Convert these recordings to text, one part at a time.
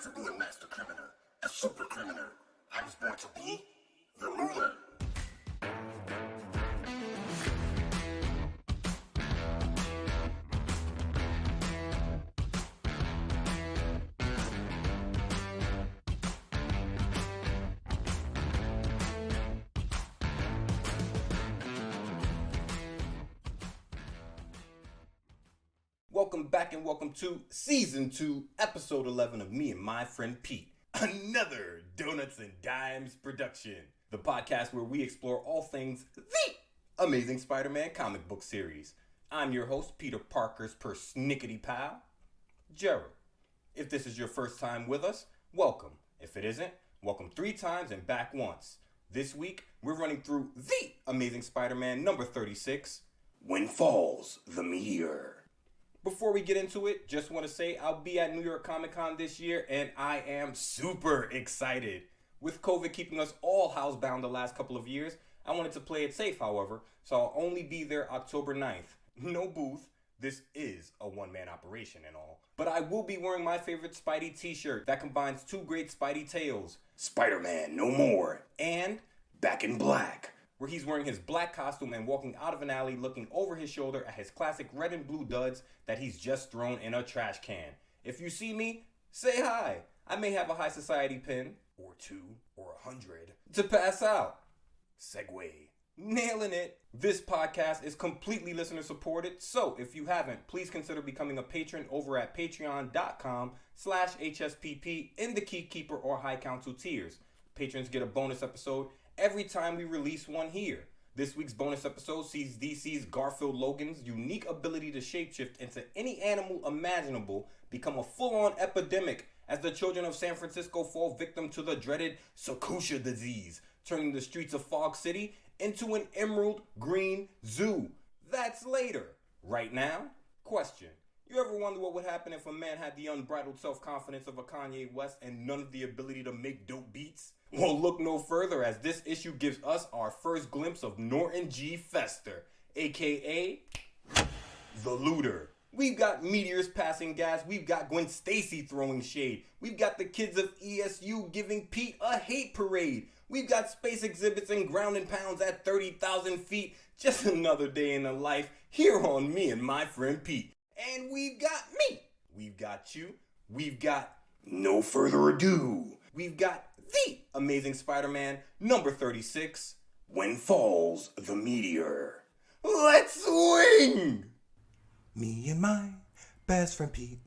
born to be a master criminal, a super criminal. I was born to be the ruler. Welcome back and welcome to Season 2, Episode 11 of Me and My Friend Pete. Another Donuts and Dimes production. The podcast where we explore all things the Amazing Spider-Man comic book series. I'm your host, Peter Parker's persnickety pal, Gerald. If this is your first time with us, welcome. If it isn't, welcome 3 times and back once. This week, we're running through the Amazing Spider-Man number 36, When Falls the Meteor. Before we get into it, just want to say I'll be at New York Comic Con this year and I am super excited. With COVID keeping us all housebound the last couple of years, I wanted to play it safe, however, so I'll only be there October 9th. No booth. This is a one-man operation and all. But I will be wearing my favorite Spidey t-shirt that combines 2 great Spidey tales. Spider-Man No More And Back in Black, where he's wearing his black costume and walking out of an alley looking over his shoulder at his classic red and blue duds that he's just thrown in a trash can. If you see me, say hi. I may have a high society pin, or 2, or 100. to pass out. Segway. Nailing it. This podcast is completely listener supported, so if you haven't, please consider becoming a patron over at patreon.com/HSPP in the Key Keeper or High Council tiers. Patrons get a bonus episode every time we release one here. This week's bonus episode sees DC's Garfield Logan's unique ability to shapeshift into any animal imaginable become a full-on epidemic as the children of San Francisco fall victim to the dreaded Sakusha disease, turning the streets of Fog City into an emerald green zoo. That's later. Right now, question. You ever wonder what would happen if a man had the unbridled self-confidence of a Kanye West and none of the ability to make dope beats? Well, look no further as this issue gives us our first glimpse of Norton G. Fester, aka the Looter. We've got meteors passing gas, we've got Gwen Stacy throwing shade, we've got the kids of ESU giving Pete a hate parade, we've got space exhibits and ground and pounds at 30,000 feet, just another day in the life here on Me and My Friend Pete. And we've got me, we've got you, we've got No further ado, we've got the Amazing Spider-Man number 36, When Falls the Meteor. Let's swing! Me and my best friend Pete,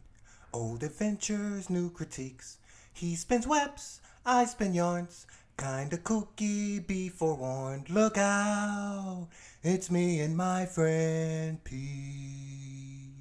old adventures, new critiques. He spins webs, I spin yarns, kinda kooky, be forewarned. Look out, it's me and my friend Pete.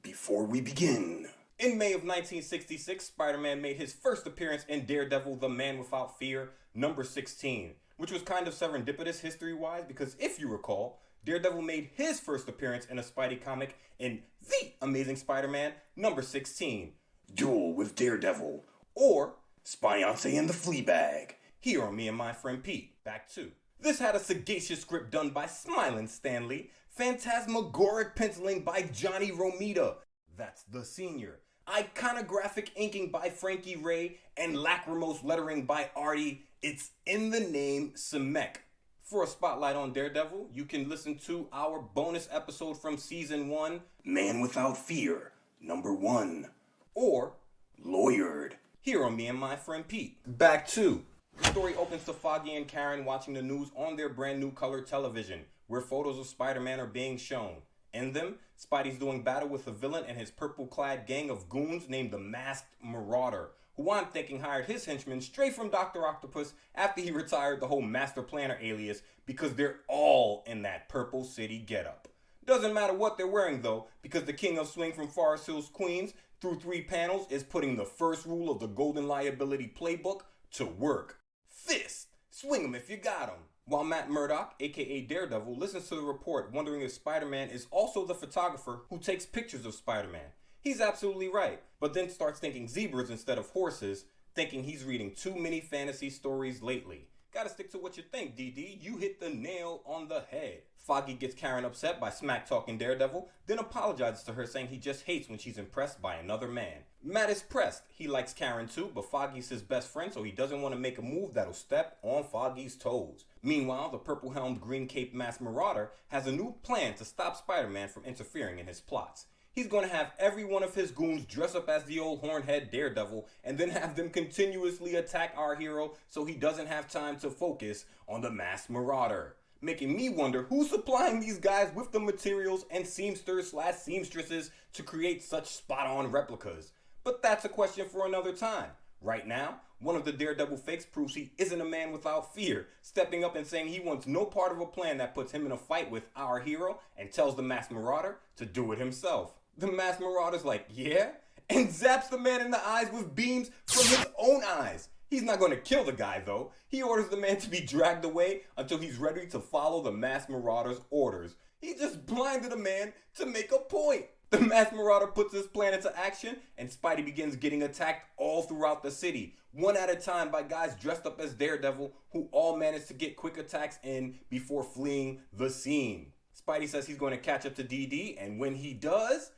Before we begin, In May of 1966, Spider-Man made his first appearance in Daredevil, The Man Without Fear, number 16, which was kind of serendipitous history-wise because if you recall, Daredevil made his first appearance in a Spidey comic in The Amazing Spider-Man number 16, Duel with Daredevil, or Spionce and the Fleabag. here on Me and My Friend Pete, back 2. This had a sagacious script done by Smilin' Stanley, phantasmagoric penciling by Johnny Romita, that's the senior, iconographic inking by Frankie Ray, and lachrymose lettering by Artie. It's in the name Semek. For a spotlight on Daredevil, you can listen to our bonus episode from Season 1, Man Without Fear, number 1. or Lawyered. here on Me and My Friend Pete, back 2. The story opens to Foggy and Karen watching the news on their brand new color television, where photos of Spider-Man are being shown. In them, Spidey's doing battle with a villain and his purple-clad gang of goons named the Masked Marauder, who I'm thinking hired his henchmen straight from Dr. Octopus after he retired the whole Master Planner alias because they're all in that Purple City getup. Doesn't matter what they're wearing though, because the King of Swing from Forest Hills, Queens, through 3 panels is putting the first rule of the Golden Liability Playbook to work. Fist! Swing 'em if you got 'em. While Matt Murdock, aka Daredevil, listens to the report wondering if Spider-Man is also the photographer who takes pictures of Spider-Man. He's absolutely right, but then starts thinking zebras instead of horses, thinking he's reading too many fantasy stories lately. Gotta stick to what you think, DD. You hit the nail on the head. Foggy gets Karen upset by smack-talking Daredevil, then apologizes to her saying he just hates when she's impressed by another man. Matt is pressed. He likes Karen too, but Foggy's his best friend, so he doesn't want to make a move that'll step on Foggy's toes. Meanwhile, the purple-helmed, green-caped masked Marauder has a new plan to stop Spider-Man from interfering in his plots. He's going to have every one of his goons dress up as the old hornhead Daredevil and then have them continuously attack our hero so he doesn't have time to focus on the masked Marauder. Making me wonder who's supplying these guys with the materials and seamsters/seamstresses to create such spot-on replicas. But that's a question for another time. Right now, one of the Daredevil fakes proves he isn't a man without fear, stepping up and saying he wants no part of a plan that puts him in a fight with our hero and tells the masked Marauder to do it himself. The masked Marauder's like, yeah? And zaps the man in the eyes with beams from his own eyes. He's not going to kill the guy though. He orders the man to be dragged away until he's ready to follow the masked Marauder's orders. He just blinded a man to make a point. The masked Marauder puts his plan into action and Spidey begins getting attacked all throughout the city, one at a time by guys dressed up as Daredevil who all manage to get quick attacks in before fleeing the scene. Spidey says he's going to catch up to DD, and when he does... ...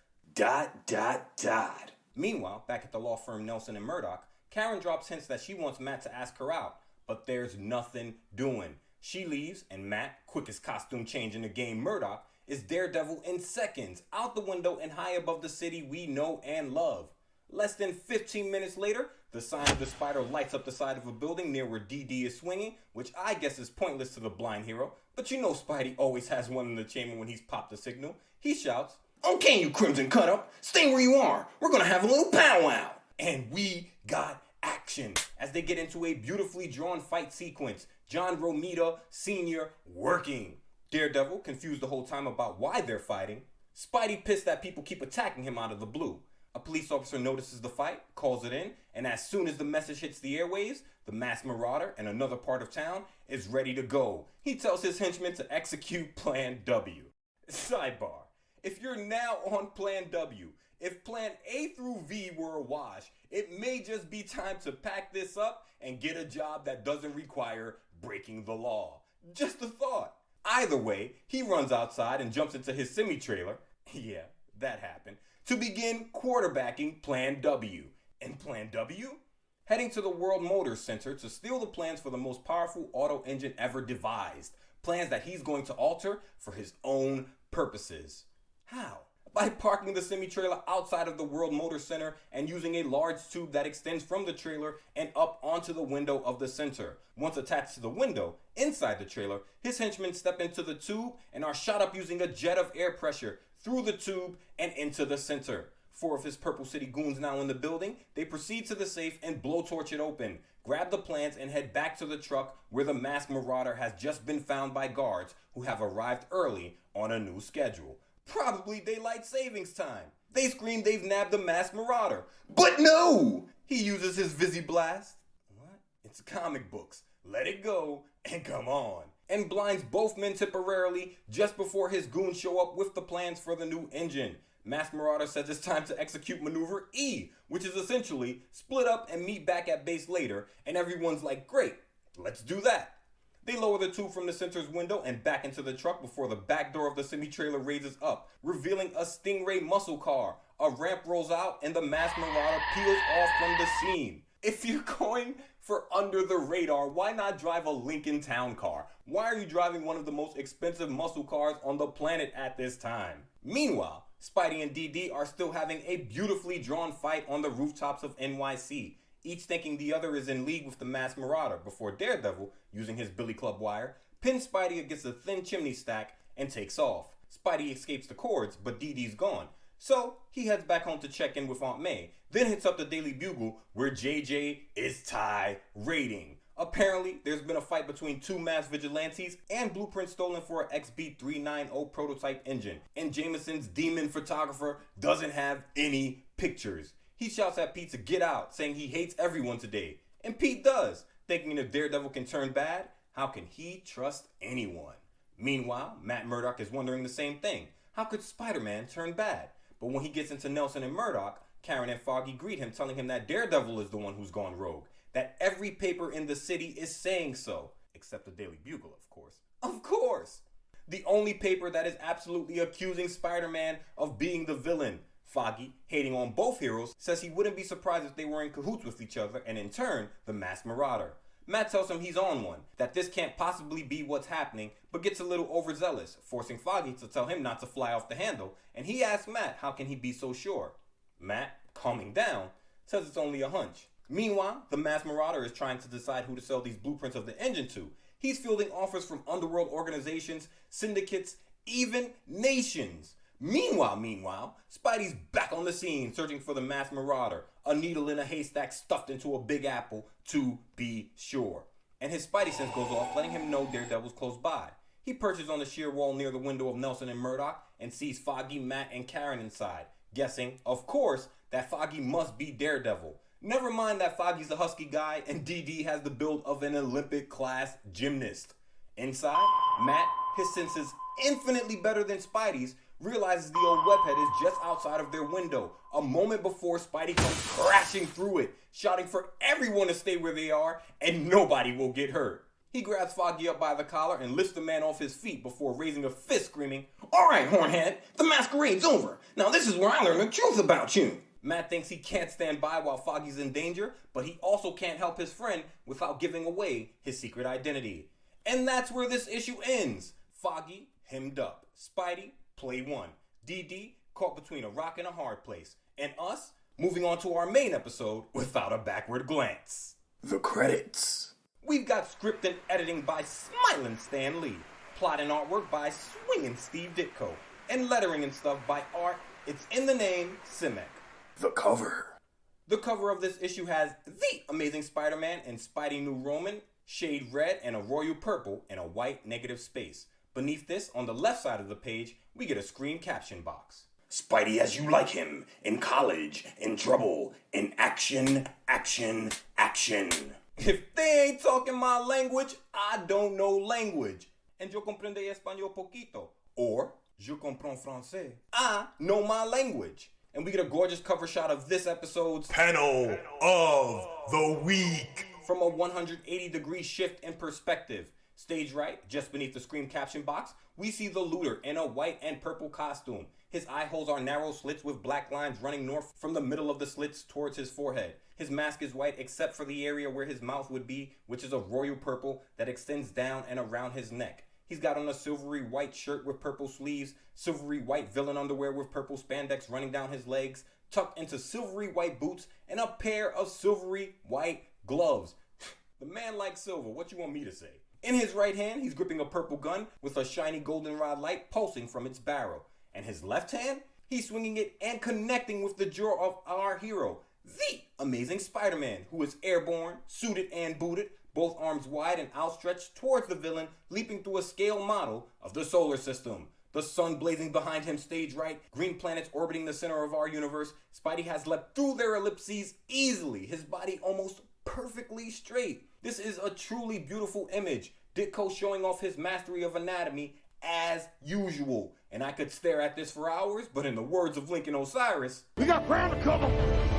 Meanwhile, back at the law firm Nelson and Murdoch, Karen drops hints that she wants Matt to ask her out, but there's nothing doing. She leaves, and Matt, quickest costume change in the game Murdoch, is Daredevil in seconds, out the window and high above the city we know and love. Less than 15 minutes later, the sign of the spider lights up the side of a building near where DD is swinging, which I guess is pointless to the blind hero, but you know Spidey always has one in the chamber when he's popped the signal. He shouts, "Okay, you Crimson Cut-Up, stay where you are. We're gonna have a little powwow." And we got action as they get into a beautifully drawn fight sequence. John Romita Sr. working. Daredevil confused the whole time about why they're fighting. Spidey pissed that people keep attacking him out of the blue. A police officer notices the fight, calls it in, and as soon as the message hits the airwaves, the masked Marauder and another part of town is ready to go. He tells his henchmen to execute Plan W. Sidebar. If you're now on Plan W, if Plan A through V were a wash, it may just be time to pack this up and get a job that doesn't require breaking the law. Just a thought. Either way, he runs outside and jumps into his semi-trailer, yeah, that happened, to begin quarterbacking Plan W. And Plan W? Heading to the World Motor Center to steal the plans for the most powerful auto engine ever devised. Plans that he's going to alter for his own purposes. How? By parking the semi-trailer outside of the World Motor Center and using a large tube that extends from the trailer and up onto the window of the center. Once attached to the window, inside the trailer, his henchmen step into the tube and are shot up using a jet of air pressure through the tube and into the center. 4 of his Purple City goons now in the building, they proceed to the safe and blowtorch it open, grab the plans and head back to the truck where the masked Marauder has just been found by guards who have arrived early on a new schedule. Probably daylight savings time. They scream they've nabbed the masked Marauder. But no! He uses his Visi Blast. What? It's comic books. Let it go and come on. And blinds both men temporarily just before his goons show up with the plans for the new engine. Masked Marauder says it's time to execute Maneuver E, which is essentially split up and meet back at base later, and everyone's like, great, let's do that. They lower the tube from the center's window and back into the truck before the back door of the semi-trailer raises up, revealing a Stingray muscle car. A ramp rolls out and the masked Marauder peels off from the scene. If you're going for under the radar, why not drive a Lincoln Town car? Why are you driving one of the most expensive muscle cars on the planet at this time? Meanwhile, Spidey and DD are still having a beautifully drawn fight on the rooftops of NYC. Each thinking the other is in league with the masked Marauder before Daredevil, using his Billy Club wire, pins Spidey against a thin chimney stack and takes off. Spidey escapes the cords, but DD's gone. So he heads back home to check in with Aunt May, then hits up the Daily Bugle where JJ is tirade. Apparently, there's been a fight between 2 masked vigilantes and blueprints stolen for an XB390 prototype engine, and Jameson's demon photographer doesn't have any pictures. He shouts at Pete to get out, saying he hates everyone today. And Pete does, thinking if Daredevil can turn bad, how can he trust anyone? Meanwhile, Matt Murdock is wondering the same thing. How could Spider-Man turn bad? But when he gets into Nelson and Murdoch, Karen and Foggy greet him, telling him that Daredevil is the one who's gone rogue, that every paper in the city is saying so. except the Daily Bugle, of course. Of course! The only paper that is absolutely accusing Spider-Man of being the villain. Foggy, hating on both heroes, says he wouldn't be surprised if they were in cahoots with each other, and in turn, the Masked Marauder. Matt tells him he's on one, that this can't possibly be what's happening, but gets a little overzealous, forcing Foggy to tell him not to fly off the handle, and he asks Matt how can he be so sure. Matt, calming down, says it's only a hunch. Meanwhile, the Masked Marauder is trying to decide who to sell these blueprints of the engine to. He's fielding offers from underworld organizations, syndicates, even nations. Meanwhile, Spidey's back on the scene searching for the Masked Marauder, a needle in a haystack stuffed into a big apple, to be sure. And his Spidey sense goes off, letting him know Daredevil's close by. He perches on the sheer wall near the window of Nelson and Murdoch and sees Foggy, Matt, and Karen inside, guessing, of course, that Foggy must be Daredevil. Never mind that Foggy's a husky guy and DD has the build of an Olympic-class gymnast. Inside, Matt, his senses infinitely better than Spidey's, realizes the old webhead is just outside of their window, a moment before Spidey comes crashing through it, shouting for everyone to stay where they are, and nobody will get hurt. He grabs Foggy up by the collar and lifts the man off his feet before raising a fist, screaming, "All right, Hornhead, the masquerade's over. Now this is where I learn the truth about you." Matt thinks he can't stand by while Foggy's in danger, but he also can't help his friend without giving away his secret identity. And that's where this issue ends. Foggy, hemmed up. Spidey, play one. DD, caught between a rock and a hard place. And us, moving on to our main episode without a backward glance. The credits. We've got script and editing by Smiling Stan Lee, plot and artwork by Swingin' Steve Ditko, and lettering and stuff by Art, it's in the name, Simek. The cover. The cover of this issue has The Amazing Spider-Man in Spidey New Roman, shade red and a royal purple in a white negative space. Beneath this, on the left side of the page, we get a screen caption box. Spidey as you like him, in college, in trouble, in action, action, action. If they ain't talking my language, I don't know language. And yo comprende español poquito. Or, je comprends français. I know my language. And we get a gorgeous cover shot of this episode's Panel of the Week. from a 180-degree shift in perspective. Stage right, just beneath the screen caption box, we see the looter in a white and purple costume. His eye holes are narrow slits with black lines running north from the middle of the slits towards his forehead. His mask is white except for the area where his mouth would be, which is a royal purple that extends down and around his neck. He's got on a silvery white shirt with purple sleeves, silvery white villain underwear with purple spandex running down his legs, tucked into silvery white boots, and a pair of silvery white gloves. The man likes silver, what you want me to say? In his right hand, he's gripping a purple gun with a shiny goldenrod light pulsing from its barrel. And his left hand, he's swinging it and connecting with the jaw of our hero, the Amazing Spider-Man, who is airborne, suited and booted, both arms wide and outstretched towards the villain, leaping through a scale model of the solar system. The sun blazing behind him stage right, green planets orbiting the center of our universe. Spidey has leapt through their ellipses easily, his body almost perfectly straight. This is a truly beautiful image. Ditko showing off his mastery of anatomy as usual. And I could stare at this for hours, but in the words of Lincoln Osiris, We got ground to cover.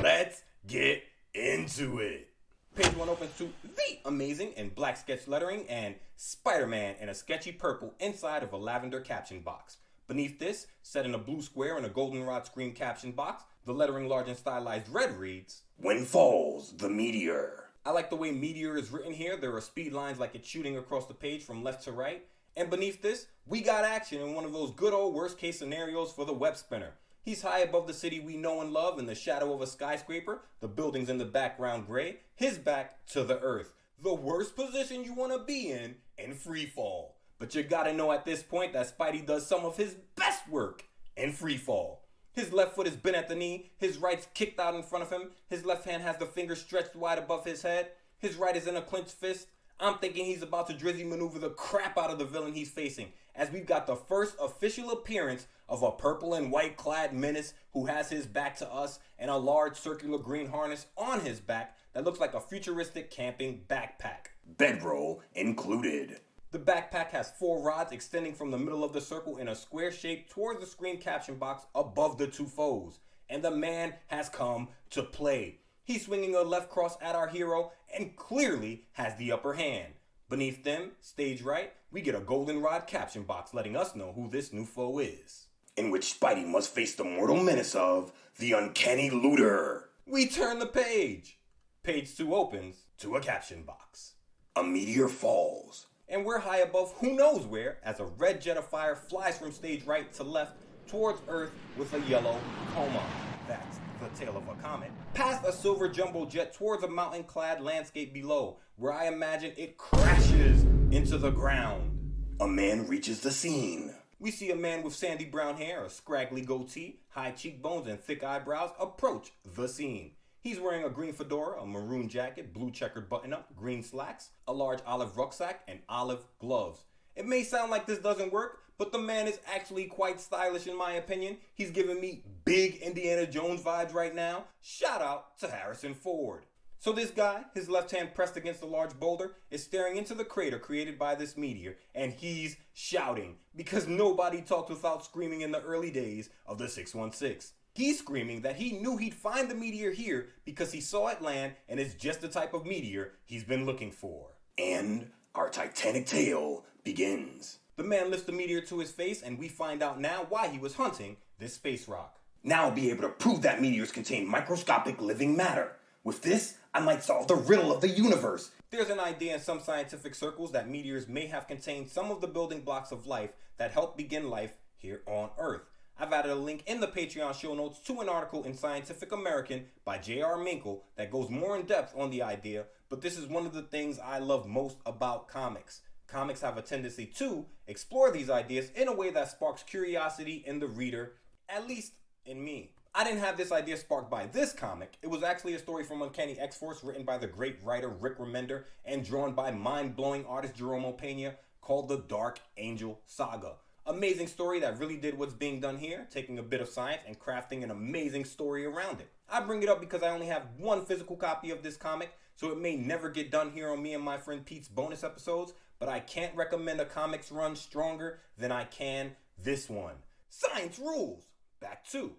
let's get into it. Page 1 opens to The Amazing in black sketch lettering and Spider-Man in a sketchy purple inside of a lavender caption box. Beneath this, set in a blue square in a goldenrod screen caption box, the lettering large and stylized red reads, When falls the meteor. I like the way meteor is written here. There are speed lines like it's shooting across the page from left to right. And beneath this, we got action in one of those good old worst case scenarios for the web spinner. He's high above the city we know and love in the shadow of a skyscraper, the buildings in the background gray, his back to the earth. The worst position you want to be in free fall. But you gotta know at this point that Spidey does some of his best work in free fall. His left foot is bent at the knee, his right's kicked out in front of him, his left hand has the finger stretched wide above his head, his right is in a clenched fist. I'm thinking he's about to drizzy maneuver the crap out of the villain he's facing, as we've got the first official appearance of a purple and white clad menace who has his back to us and a large circular green harness on his back that looks like a futuristic camping backpack. Bedroll included. The backpack has 4 rods extending from the middle of the circle in a square shape towards the screen caption box above the 2 foes. And the man has come to play. He's swinging a left cross at our hero and clearly has the upper hand. Beneath them, stage right, we get a goldenrod caption box letting us know who this new foe is. In which Spidey must face the mortal menace of the uncanny looter. We turn the page. Page 2 opens to a caption box. A meteor falls. And we're high above who knows where as a red jet of fire flies from stage right to left towards Earth with a yellow coma. That's the tail of a comet. Past a silver jumbo jet towards a mountain-clad landscape below, where I imagine it crashes into the ground. A man reaches the scene. We see a man with sandy brown hair, a scraggly goatee, high cheekbones, and thick eyebrows approach the scene. He's wearing a green fedora, a maroon jacket, blue checkered button-up, green slacks, a large olive rucksack, and olive gloves. It may sound like this doesn't work, but the man is actually quite stylish in my opinion. He's giving me big Indiana Jones vibes right now. Shout out to Harrison Ford. So this guy, his left hand pressed against a large boulder, is staring into the crater created by this meteor, and he's shouting, because nobody talked without screaming in the early days of the 616. He's screaming that he knew he'd find the meteor here because he saw it land and it's just the type of meteor he's been looking for. And our titanic tale begins. The man lifts the meteor to his face and we find out now why he was hunting this space rock. Now I'll be able to prove that meteors contain microscopic living matter. With this, I might solve the riddle of the universe. There's an idea in some scientific circles that meteors may have contained some of the building blocks of life that helped begin life here on Earth. I've added a link in the Patreon show notes to an article in Scientific American by J.R. Minkle that goes more in depth on the idea, but this is one of the things I love most about comics. Comics have a tendency to explore these ideas in a way that sparks curiosity in the reader, at least in me. I didn't have this idea sparked by this comic. It was actually a story from Uncanny X-Force written by the great writer Rick Remender and drawn by mind-blowing artist Jerome Pena called The Dark Angel Saga. Amazing story that really did what's being done here, taking a bit of science and crafting an amazing story around it. I bring it up because I only have one physical copy of this comic, so it may never get done here on me and my friend Pete's bonus episodes, but I can't recommend a comics run stronger than I can this one. Science rules! Back 2.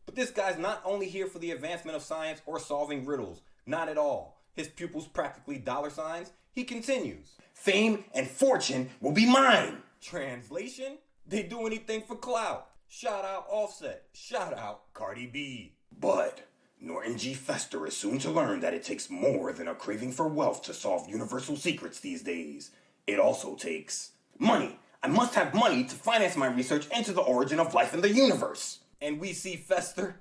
But this guy's not only here for the advancement of science or solving riddles. Not at all. His pupils practically dollar signs. He continues. Fame and fortune will be mine. Translation? They do anything for clout. Shout out Offset. Shout out Cardi B. But Norton G. Fester is soon to learn that it takes more than a craving for wealth to solve universal secrets these days. It also takes money. I must have money to finance my research into the origin of life in the universe. And we see Fester,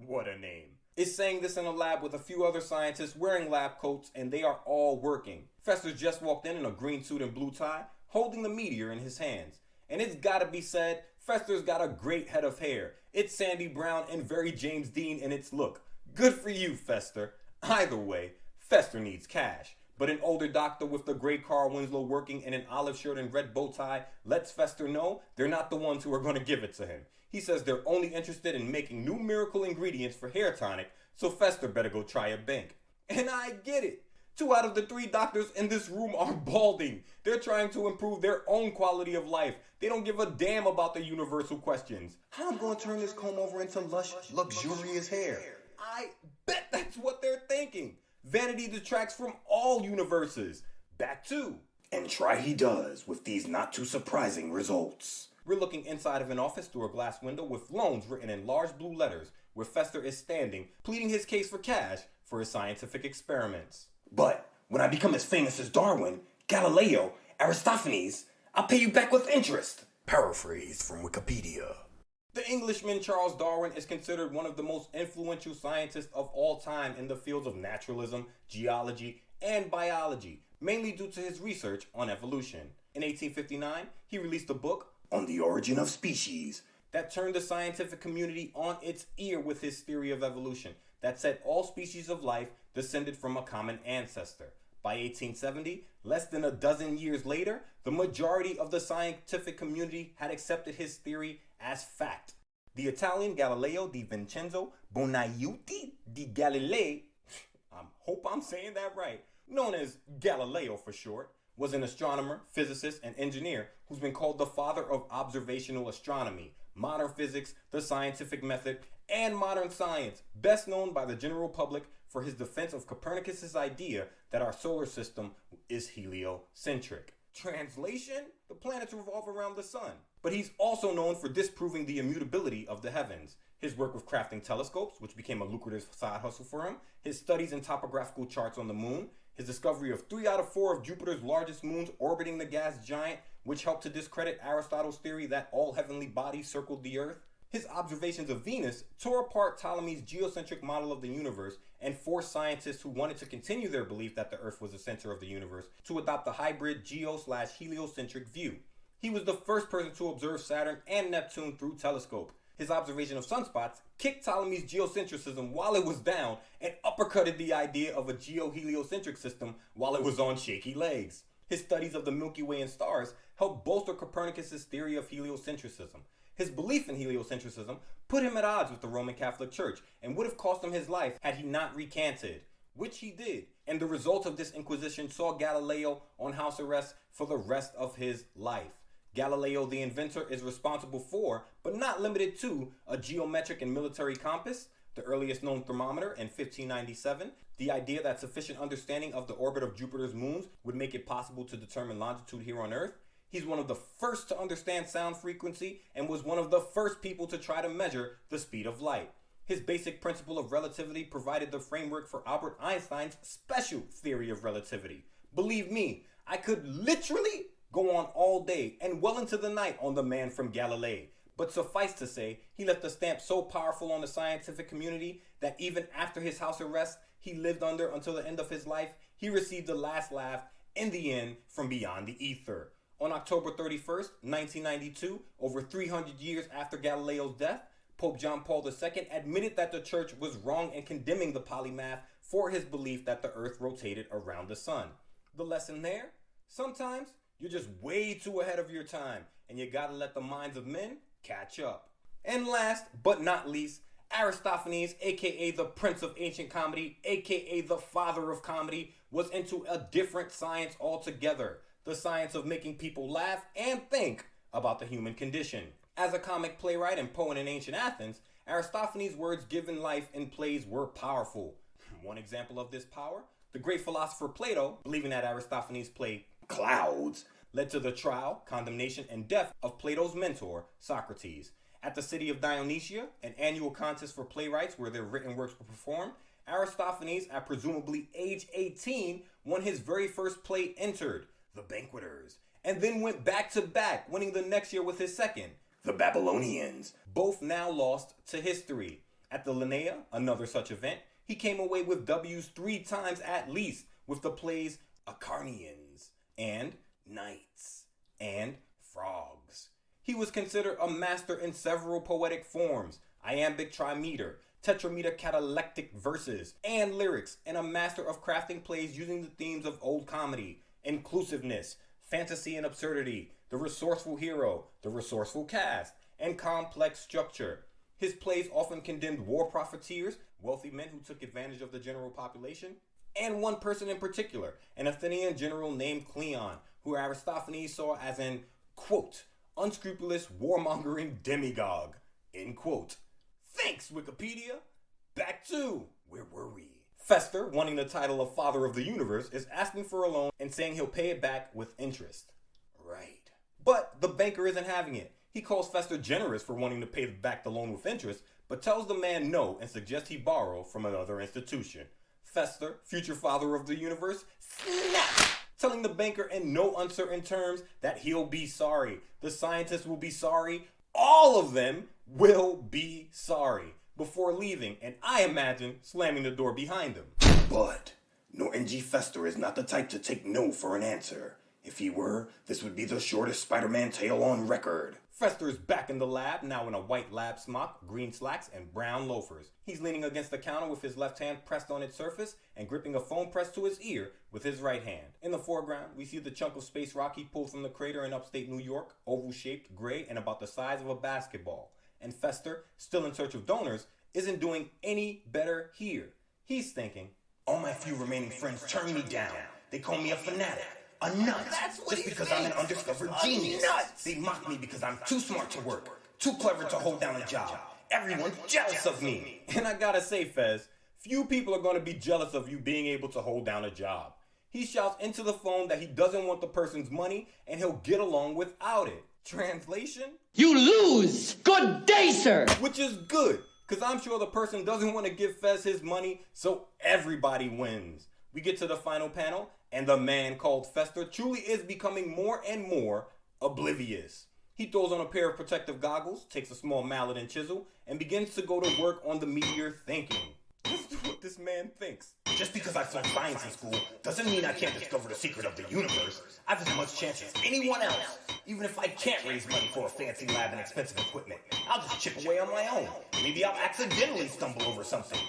what a name, is saying this in a lab with a few other scientists wearing lab coats, and they are all working. Fester just walked in a green suit and blue tie, holding the meteor in his hands. And it's gotta be said, Fester's got a great head of hair. It's sandy brown and very James Dean in its look. Good for you, Fester. Either way, Fester needs cash. But an older doctor with the gray Carl Winslow working in an olive shirt and red bow tie lets Fester know they're not the ones who are going to give it to him. He says they're only interested in making new miracle ingredients for hair tonic, so Fester better go try a bank. And I get it. 2 out of the 3 doctors in this room are balding. They're trying to improve their own quality of life. They don't give a damn about the universal questions. How am I going to turn this comb over into lush, luxurious hair? I bet that's what they're thinking. Vanity detracts from all universes. Back 2. And try he does with these not too surprising results. We're looking inside of an office through a glass window with loans written in large blue letters, where Fester is standing, pleading his case for cash for his scientific experiments. But when I become as famous as Darwin, Galileo, Aristophanes, I'll pay you back with interest. Paraphrase from Wikipedia. The Englishman Charles Darwin is considered one of the most influential scientists of all time in the fields of naturalism, geology, and biology, mainly due to his research on evolution. In 1859, he released a book, On the Origin of Species, that turned the scientific community on its ear with his theory of evolution that said all species of life descended from a common ancestor. By 1870, less than a dozen years later, the majority of the scientific community had accepted his theory as fact. The Italian Galileo di Vincenzo Bonaiuti di Galilei, I hope I'm saying that right, known as Galileo for short, was an astronomer, physicist, and engineer who's been called the father of observational astronomy, modern physics, the scientific method, and modern science, best known by the general public for his defense of Copernicus' idea that our solar system is heliocentric. Translation? The planets revolve around the sun. But he's also known for disproving the immutability of the heavens. His work with crafting telescopes, which became a lucrative side hustle for him, his studies in topographical charts on the moon, his discovery of 3 out of 4 of Jupiter's largest moons orbiting the gas giant, which helped to discredit Aristotle's theory that all heavenly bodies circled the Earth. His observations of Venus tore apart Ptolemy's geocentric model of the universe and forced scientists who wanted to continue their belief that the Earth was the center of the universe to adopt the hybrid geo/heliocentric view. He was the first person to observe Saturn and Neptune through telescope. His observation of sunspots kicked Ptolemy's geocentrism while it was down and uppercutted the idea of a geo-heliocentric system while it was on shaky legs. His studies of the Milky Way and stars helped bolster Copernicus' theory of heliocentrism. His belief in heliocentrism put him at odds with the Roman Catholic Church and would have cost him his life had he not recanted, which he did. And the result of this inquisition saw Galileo on house arrest for the rest of his life. Galileo, the inventor, is responsible for, but not limited to, a geometric and military compass, the earliest known thermometer in 1597, the idea that sufficient understanding of the orbit of Jupiter's moons would make it possible to determine longitude here on Earth. He's one of the first to understand sound frequency and was one of the first people to try to measure the speed of light. His basic principle of relativity provided the framework for Albert Einstein's special theory of relativity. Believe me, I could literally go on all day and well into the night on the man from Galilee. But suffice to say, he left a stamp so powerful on the scientific community that even after his house arrest he lived under until the end of his life, he received the last laugh in the end from beyond the ether. On October 31st, 1992, over 300 years after Galileo's death, Pope John Paul II admitted that the church was wrong in condemning the polymath for his belief that the earth rotated around the sun. The lesson there? Sometimes you're just way too ahead of your time, and you gotta let the minds of men catch up. And last but not least, Aristophanes, aka the Prince of Ancient Comedy, aka the Father of Comedy, was into a different science altogether. The science of making people laugh and think about the human condition. As a comic playwright and poet in ancient Athens, Aristophanes' words given life in plays were powerful. One example of this power, the great philosopher Plato, believing that Aristophanes' play Clouds led to the trial, condemnation, and death of Plato's mentor, Socrates. At the city of Dionysia, an annual contest for playwrights where their written works were performed, Aristophanes, at presumably age 18, won his very first play entered, The Banqueters, and then went back to back, winning the next year with his second, The Babylonians, both now lost to history. At the Linnea, another such event, he came away with W's 3 times at least with the plays Acarnanians and Knights and Frogs. He was considered a master in several poetic forms, iambic trimeter, tetrameter catalectic verses, and lyrics, and a master of crafting plays using the themes of old comedy, inclusiveness, fantasy and absurdity, the resourceful hero, the resourceful cast, and complex structure. His plays often condemned war profiteers, wealthy men who took advantage of the general population, and one person in particular, an Athenian general named Cleon, who Aristophanes saw as an, quote, unscrupulous warmongering demagogue, end quote. Thanks, Wikipedia. Back to, where were we? Fester, wanting the title of Father of the Universe, is asking for a loan and saying he'll pay it back with interest. Right. But the banker isn't having it. He calls Fester generous for wanting to pay back the loan with interest, but tells the man no and suggests he borrow from another institution. Fester, future Father of the Universe, snaps, telling the banker in no uncertain terms that he'll be sorry. The scientists will be sorry. All of them will be sorry before leaving, and I imagine slamming the door behind him. But Norton G. Fester is not the type to take no for an answer. If he were, this would be the shortest Spider-Man tale on record. Fester is back in the lab, now in a white lab smock, green slacks, and brown loafers. He's leaning against the counter with his left hand pressed on its surface and gripping a phone pressed to his ear with his right hand. In the foreground, we see the chunk of space rock he pulled from the crater in upstate New York, oval-shaped, gray, and about the size of a basketball. And Fester, still in search of donors, isn't doing any better here. He's thinking, all my few remaining friends turn me down. They call me a fanatic. A nut. Just because I'm an undiscovered genius. They mock me because I'm too smart to work, too clever to hold down a job. Everyone's jealous of me. And I gotta say, Fez, Few people are going to be jealous of you being able to hold down a job. He shouts into the phone that he doesn't want the person's money and he'll get along without it. Translation? You lose! Good day, sir! Which is good, because I'm sure the person doesn't want to give Fez his money, so everybody wins. We get to the final panel, and the man called Fester truly is becoming more and more oblivious. He throws on a pair of protective goggles, takes a small mallet and chisel, and begins to go to work on the meteor thinking. Listen to what this man thinks. Just because I flunked science in school doesn't mean I can't discover the secret of the universe. I have as much chance as anyone else. Even if I can't raise money for a fancy lab and expensive equipment, I'll just chip away on my own. Maybe I'll accidentally stumble over something.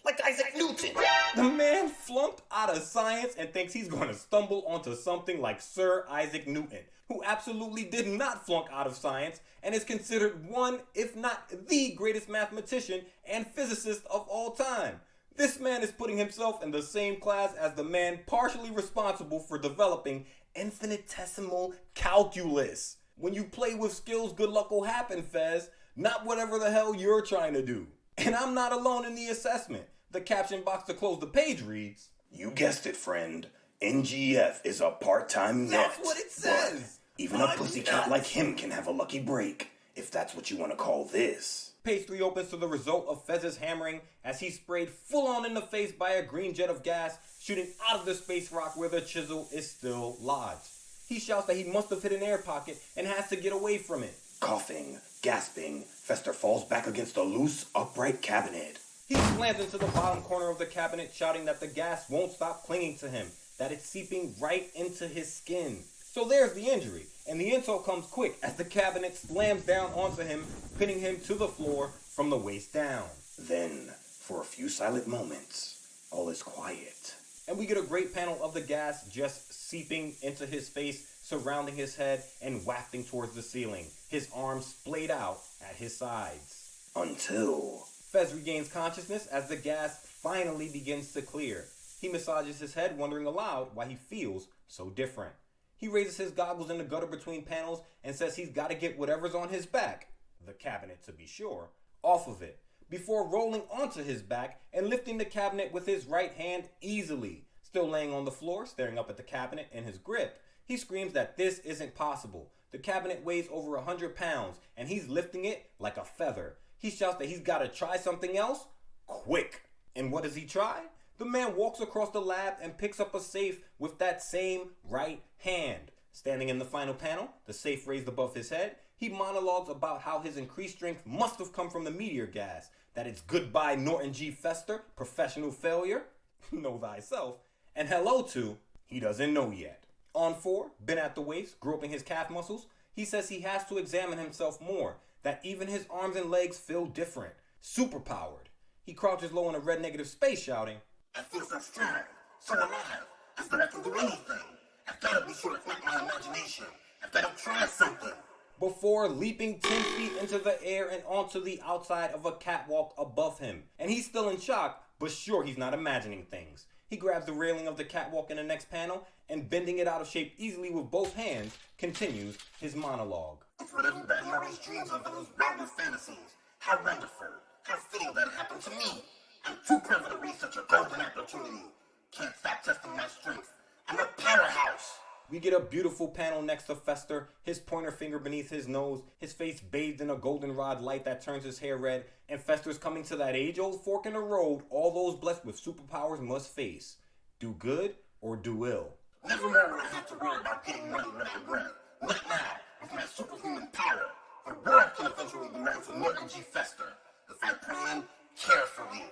Like Isaac Newton. The man flunked out of science and thinks he's going to stumble onto something like Sir Isaac Newton, who absolutely did not flunk out of science and is considered one, if not the greatest mathematician and physicist of all time. This man is putting himself in the same class as the man partially responsible for developing infinitesimal calculus. When you play with skills, good luck will happen, Fez. Not whatever the hell you're trying to do. And I'm not alone in the assessment. The caption box to close the page reads, You guessed it, friend. NGF is a part-time nut. That's what it says. But even a pussycat like him can have a lucky break, if that's what you want to call this. Page 3 opens to the result of Fez's hammering as he's sprayed full on in the face by a green jet of gas shooting out of the space rock where the chisel is still lodged. He shouts that he must have hit an air pocket and has to get away from it. Coughing, gasping, Fester falls back against a loose, upright cabinet. He slams into the bottom corner of the cabinet, shouting that the gas won't stop clinging to him, that it's seeping right into his skin. So there's the injury, and the insult comes quick as the cabinet slams down onto him, pinning him to the floor from the waist down. Then, for a few silent moments, all is quiet. And we get a great panel of the gas just seeping into his face, surrounding his head and wafting towards the ceiling, his arms splayed out at his sides. Until Fez regains consciousness as the gas finally begins to clear. He massages his head, wondering aloud why he feels so different. He raises his goggles in the gutter between panels and says he's got to get whatever's on his back, the cabinet to be sure, off of it, before rolling onto his back and lifting the cabinet with his right hand easily. Still laying on the floor, staring up at the cabinet in his grip, he screams that this isn't possible. The cabinet weighs over 100 pounds, and he's lifting it like a feather. He shouts that he's got to try something else quick. And what does he try? The man walks across the lab and picks up a safe with that same right hand. Standing in the final panel, the safe raised above his head, he monologues about how his increased strength must have come from the meteor gas, that it's goodbye Norton G. Fester, professional failure, know thyself, and hello to, he doesn't know yet. On 4, bent at the waist, groping his calf muscles, he says he has to examine himself more, that even his arms and legs feel different, superpowered. He crouches low in a red negative space shouting, I feel so strong, so alive. I feel I can do anything. I've got to be sure it's not my imagination. I've got to try something. Before leaping 10 feet into the air and onto the outside of a catwalk above him. And he's still in shock, but sure he's not imagining things. He grabs the railing of the catwalk in the next panel and, bending it out of shape easily with both hands, continues his monologue. It's what everybody always dreams of in those wildest fantasies. How wonderful. How fitting that happened to me. I'm too clever to reach such a golden opportunity. Can't stop testing my strength. I'm a powerhouse. We get a beautiful panel next to Fester, his pointer finger beneath his nose, his face bathed in a goldenrod light that turns his hair red, and Fester's coming to that age-old fork in the road all those blessed with superpowers must face. Do good or do ill. Never more will I have to worry about getting money when I regret it. Not now, with my superhuman power. The world can eventually belong to Norton G. Fester, if I plan carefully.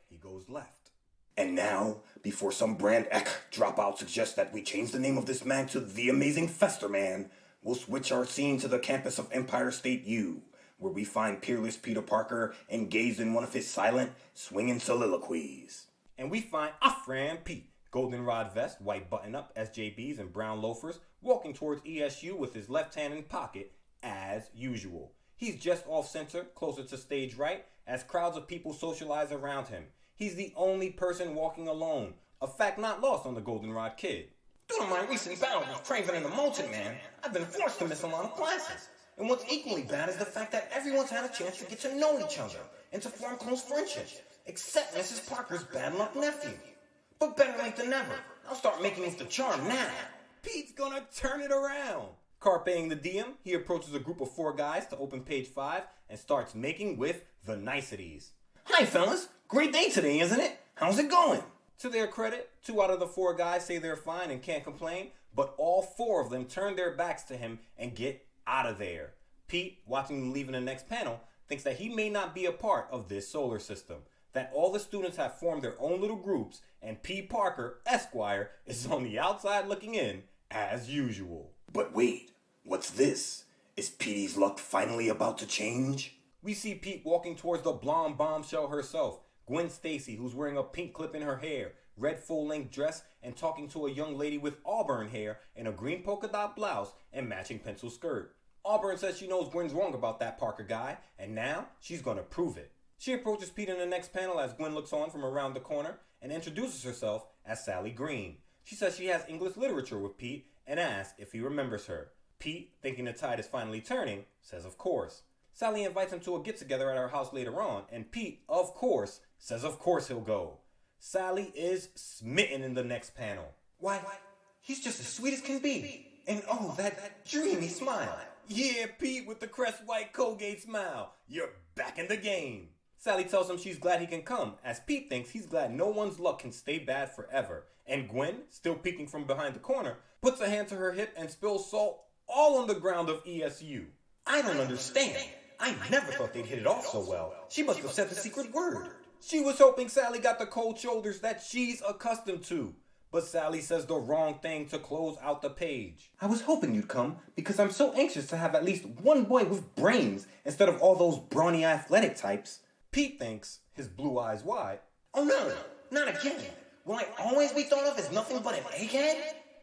He goes left. And now, before some brand dropout suggests that we change the name of this man to The Amazing Fester Man, we'll switch our scene to the campus of Empire State U, where we find peerless Peter Parker engaged in one of his silent, swinging soliloquies. And we find our friend Pete, goldenrod vest, white button-up, SJBs, and brown loafers, walking towards ESU with his left hand in pocket, as usual. He's just off-center, closer to stage right, as crowds of people socialize around him. He's the only person walking alone, a fact not lost on the Goldenrod Kid. Due to my recent battle with Craven and the Molten Man, I've been forced to miss a lot of classes. And what's equally bad is the fact that everyone's had a chance to get to know each other and to form close friendships. except Mrs. Parker's bad luck nephew. But better late than never. I'll start making it the charm now. Pete's gonna turn it around. Carpeing the DM, he approaches a group of 4 guys to open page 5 and starts making with the niceties. Hi, fellas. Great day today, isn't it? How's it going? To their credit, 2 out of the 4 guys say they're fine and can't complain, but all 4 of them turn their backs to him and get out of there. Pete, watching them leave in the next panel, thinks that he may not be a part of this solar system, that all the students have formed their own little groups, and P. Parker, Esquire, is on the outside looking in, as usual. But wait, what's this? Is Petey's luck finally about to change? We see Pete walking towards the blonde bombshell herself, Gwen Stacy, who's wearing a pink clip in her hair, red full-length dress, and talking to a young lady with auburn hair in a green polka dot blouse and matching pencil skirt. Auburn says she knows Gwen's wrong about that Parker guy, and now she's gonna prove it. She approaches Pete in the next panel as Gwen looks on from around the corner and introduces herself as Sally Green. She says she has English literature with Pete and asks if he remembers her. Pete, thinking the tide is finally turning, says of course. Sally invites him to a get-together at her house later on, and Pete, of course, says of course he'll go. Sally is smitten in the next panel. Why, he's just as sweet as can be. And oh, that dreamy smile. Yeah, Pete with the Crest White Colgate smile. You're back in the game. Sally tells him she's glad he can come, as Pete thinks he's glad no one's luck can stay bad forever. And Gwen, still peeking from behind the corner, puts a hand to her hip and spills salt all on the ground of ESU. I don't understand. I never thought they'd hit it off so well. She must have said the secret word. She was hoping Sally got the cold shoulders that she's accustomed to. But Sally says the wrong thing to close out the page. I was hoping you'd come because I'm so anxious to have at least one boy with brains instead of all those brawny athletic types. Pete thinks, his blue eyes wide, Oh no, not again. Will I always be thought of as nothing but an egghead?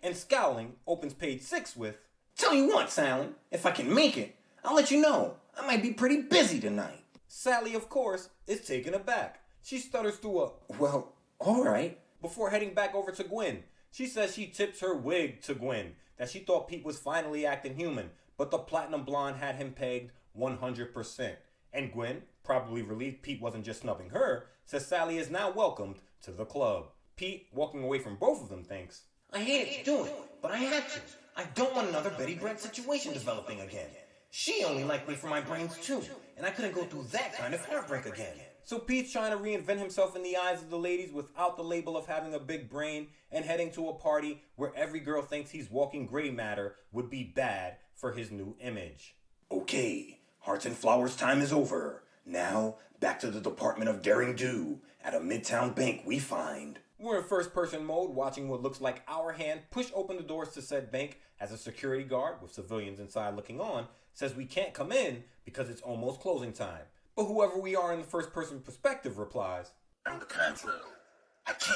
and scowling, opens page 6 with, Tell you what, Sally, if I can make it, I'll let you know. I might be pretty busy tonight. Sally, of course, is taken aback. She stutters through a, Well, alright. before heading back over to Gwen. She says she tips her wig to Gwen, that she thought Pete was finally acting human, but the platinum blonde had him pegged 100%. And Gwen, probably relieved Pete wasn't just snubbing her, says Sally is now welcomed to the club. Pete, walking away from both of them, thinks, I hated to do it, but I had to. I don't want another Betty Brant situation developing again. She only liked me for my brains too, and I couldn't go through that kind of heartbreak again. So Pete's trying to reinvent himself in the eyes of the ladies without the label of having a big brain and heading to a party where every girl thinks he's walking gray matter would be bad for his new image. Okay, Hearts and Flowers time is over. Now, back to the Department of Daring Do. At a Midtown bank we find... We're in first-person mode, watching what looks like our hand push open the doors to said bank as a security guard, with civilians inside looking on, says we can't come in because it's almost closing time. But whoever we are in the first-person perspective replies, On the contrary, I can.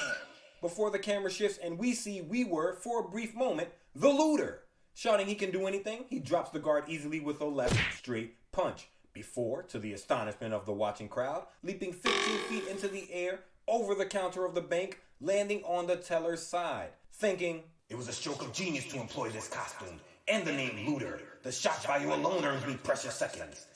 before the camera shifts and we see we were, for a brief moment, the looter. Shouting he can do anything, he drops the guard easily with a left straight punch. Before, to the astonishment of the watching crowd, leaping 15 feet into the air, over the counter of the bank, landing on the teller's side, thinking, It was a stroke of genius to employ this costume, and the name Looter. The shock value alone earns me precious seconds.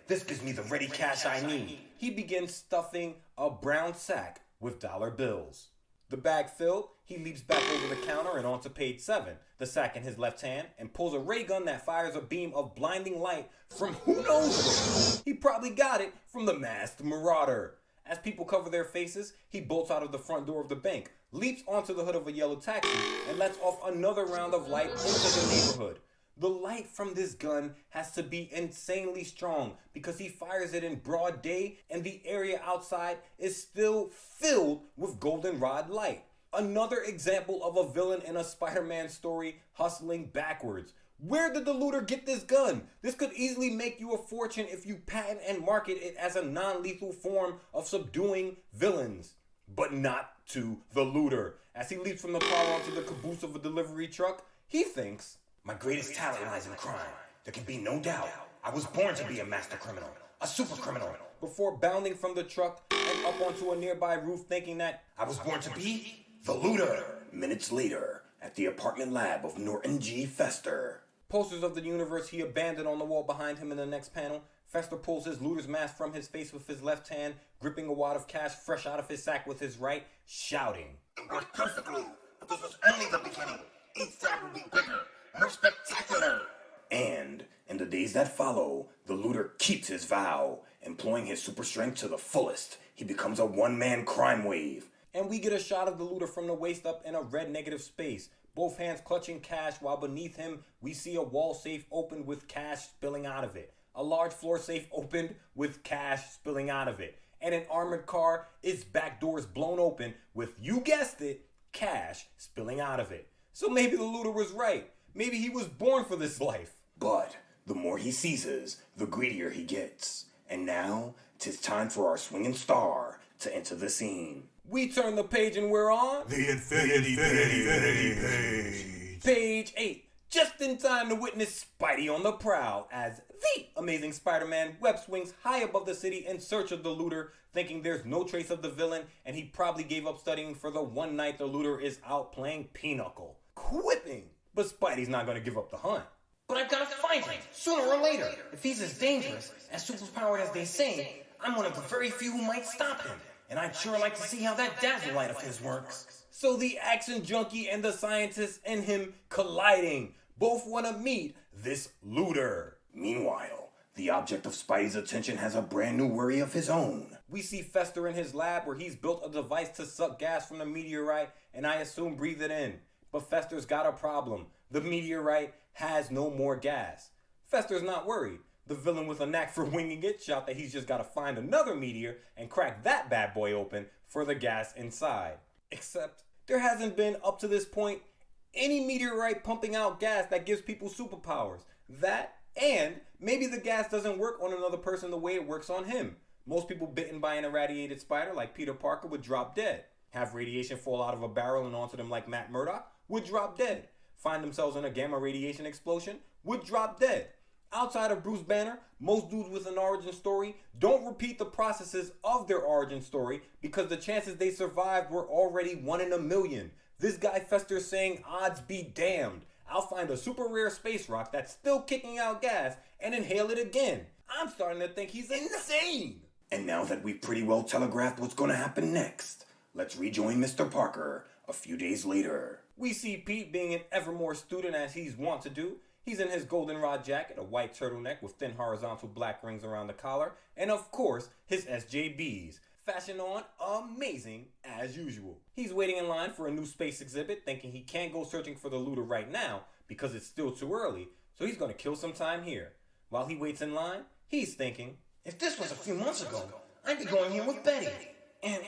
This gives me the ready cash I need. he begins stuffing a brown sack with dollar bills. The bag filled, he leaps back over the counter and onto page 7, the sack in his left hand, and pulls a ray gun that fires a beam of blinding light from who knows where. He probably got it from the masked marauder. As people cover their faces, he bolts out of the front door of the bank, leaps onto the hood of a yellow taxi, and lets off another round of light into the neighborhood. The light from this gun has to be insanely strong because he fires it in broad day and the area outside is still filled with goldenrod light. Another example of a villain in a Spider-Man story hustling backwards. Where did the looter get this gun? This could easily make you a fortune if you patent and market it as a non-lethal form of subduing villains. But not to the looter. As he leaps from the car onto the caboose of a delivery truck, he thinks, My greatest talent lies in crime. There can be no doubt. I was born to be a master criminal, a super criminal. before bounding from the truck and up onto a nearby roof, thinking that I was born to be the Looter. Minutes later, at the apartment lab of Norton G. Fester. posters of the universe he abandoned on the wall behind him in the next panel Fester pulls his looter's mask from his face with his left hand, gripping a wad of cash fresh out of his sack with his right, shouting. It worked perfectly, but this was only the beginning. Each side will be bigger, more spectacular. And in the days that follow, the looter keeps his vow. Employing his super strength to the fullest, he becomes a one-man crime wave. And we get a shot of the looter from the waist up in a red negative space, both hands clutching cash, while beneath him we see a wall safe opened with cash spilling out of it. A large floor safe opened with cash spilling out of it. And an armored car, its back doors blown open with, you guessed it, cash spilling out of it. So maybe the looter was right. Maybe he was born for this life. But the more he seizes, the greedier he gets. And now, 'tis time for our swinging star to enter the scene. We turn the page and we're on The Infinity Page. page 8. Just in time to witness Spidey on the prowl as the Amazing Spider-Man web swings high above the city in search of the looter, thinking there's no trace of the villain and he probably gave up studying for the one night the looter is out playing pinochle. Quipping! But Spidey's not going to give up the hunt. But I've got to find him, sooner or later. If he's as dangerous, as superpowered as they say, I'm one of the very few who might stop him. And I'd sure like to see how that dazzle light of his works. So the action junkie and the scientist in him colliding. Both want to meet this looter. Meanwhile, the object of Spidey's attention has a brand new worry of his own. We see Fester in his lab where he's built a device to suck gas from the meteorite and I assume breathe it in. But Fester's got a problem. The meteorite has no more gas. Fester's not worried. The villain with a knack for winging it shot that he's just got to find another meteor and crack that bad boy open for the gas inside. Except there hasn't been, up to this point, any meteorite pumping out gas that gives people superpowers. That, and maybe the gas doesn't work on another person the way it works on him. Most people bitten by an irradiated spider like Peter Parker would drop dead. Have radiation fall out of a barrel and onto them like Matt Murdock would drop dead. Find themselves in a gamma radiation explosion would drop dead. Outside of Bruce Banner, most dudes with an origin story don't repeat the processes of their origin story because the chances they survived were already 1 in a million. This guy Fester's saying odds be damned. I'll find a super rare space rock that's still kicking out gas and inhale it again. I'm starting to think he's insane. And now that we've pretty well telegraphed what's going to happen next, let's rejoin Mr. Parker a few days later. We see Pete being an evermore student as he's wont to do. He's in his goldenrod jacket, a white turtleneck with thin horizontal black rings around the collar, and of course, his SJBs. Fashion on amazing as usual. He's waiting in line for a new space exhibit, thinking he can't go searching for the looter right now because it's still too early, so he's going to kill some time here. While he waits in line, he's thinking, If this was a few months ago, I'd be going here with Betty. And,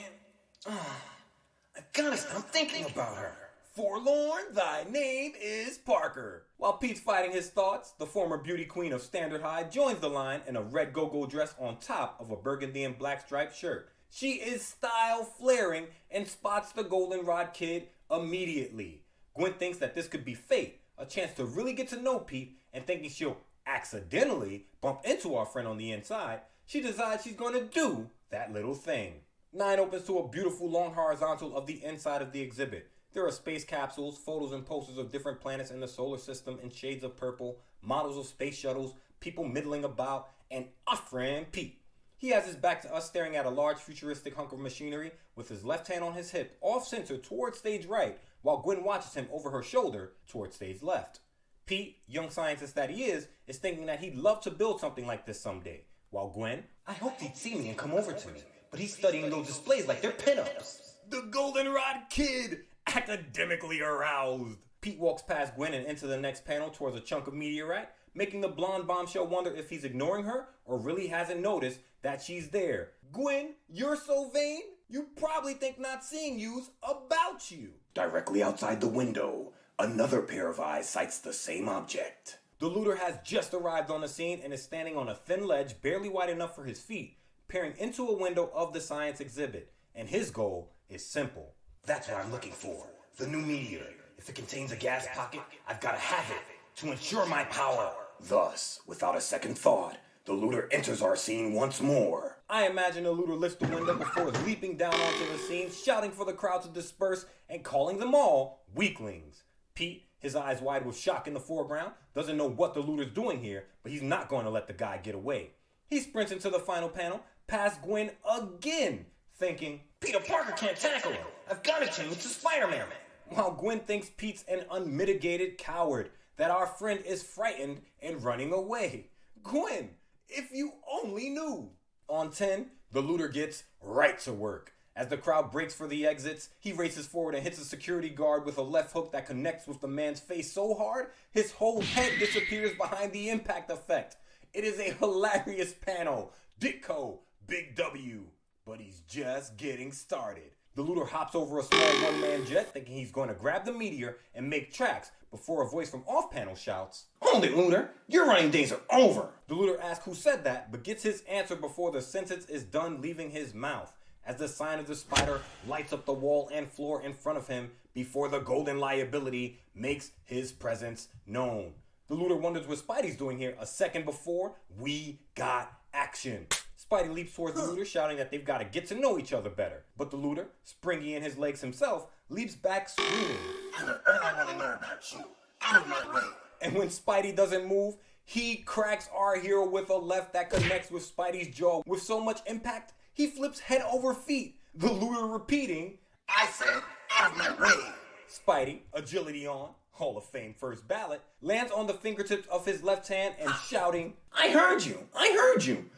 I gotta stop thinking about her. Forlorn, thy name is Parker. While Pete's fighting his thoughts, the former beauty queen of Standard High joins the line in a red go-go dress on top of a burgundy and black striped shirt. She is style flaring and spots the goldenrod kid immediately. Gwen thinks that this could be fate, a chance to really get to know Pete, and thinking she'll accidentally bump into our friend on the inside, she decides she's going to do that little thing. 9 opens to a beautiful long horizontal of the inside of the exhibit. There are space capsules, photos and posters of different planets in the solar system in shades of purple, models of space shuttles, people middling about, and our friend Pete. He has his back to us staring at a large futuristic hunk of machinery with his left hand on his hip, off-center towards stage right, while Gwen watches him over her shoulder towards stage left. Pete, young scientist that he is thinking that he'd love to build something like this someday, while Gwen, I hoped he'd see me and come over to me, but he's studying those displays like they're pinups. the goldenrod kid, academically aroused. Pete walks past Gwen and into the next panel towards a chunk of meteorite, making the blonde bombshell wonder if he's ignoring her or really hasn't noticed that she's there. Gwen, you're so vain, you probably think not seeing you's about you. Directly outside the window, another pair of eyes sights the same object. The looter has just arrived on the scene and is standing on a thin ledge barely wide enough for his feet, peering into a window of the science exhibit, and his goal is simple. That's what I'm looking for. The new meteor. If it contains a gas pocket, I've got to have it to ensure my power. Thus, without a second thought, the looter enters our scene once more. I imagine the looter lifts the window before leaping down onto the scene, shouting for the crowd to disperse and calling them all weaklings. Pete, his eyes wide with shock in the foreground, doesn't know what the looter's doing here, but he's not going to let the guy get away. He sprints into the final panel, past Gwen again, thinking, Peter Parker can't tackle him. I've got to change to Spider-Man. while Gwen thinks Pete's an unmitigated coward, that our friend is frightened and running away. Gwen, if you only knew. On 10, the looter gets right to work. As the crowd breaks for the exits, he races forward and hits a security guard with a left hook that connects with the man's face so hard, his whole head disappears behind the impact effect. It is a hilarious panel. Ditko, big W. But he's just getting started. The looter hops over a small one-man jet, thinking he's going to grab the meteor and make tracks, before a voice from off-panel shouts, Hold it, Looter. Your running days are over. The looter asks who said that, but gets his answer before the sentence is done leaving his mouth, as the sign of the spider lights up the wall and floor in front of him before the golden liability makes his presence known. The looter wonders what Spidey's doing here a second before we got action. Spidey leaps towards the looter, shouting that they've got to get to know each other better. But the looter, springy in his legs himself, leaps back screaming. I know all I want to know about you. Out of my way. And when Spidey doesn't move, he cracks our hero with a left that connects with Spidey's jaw with so much impact, he flips head over feet. The looter repeating, I said, out of my way. Spidey, agility on, Hall of Fame first ballot, lands on the fingertips of his left hand and shouting, I heard you.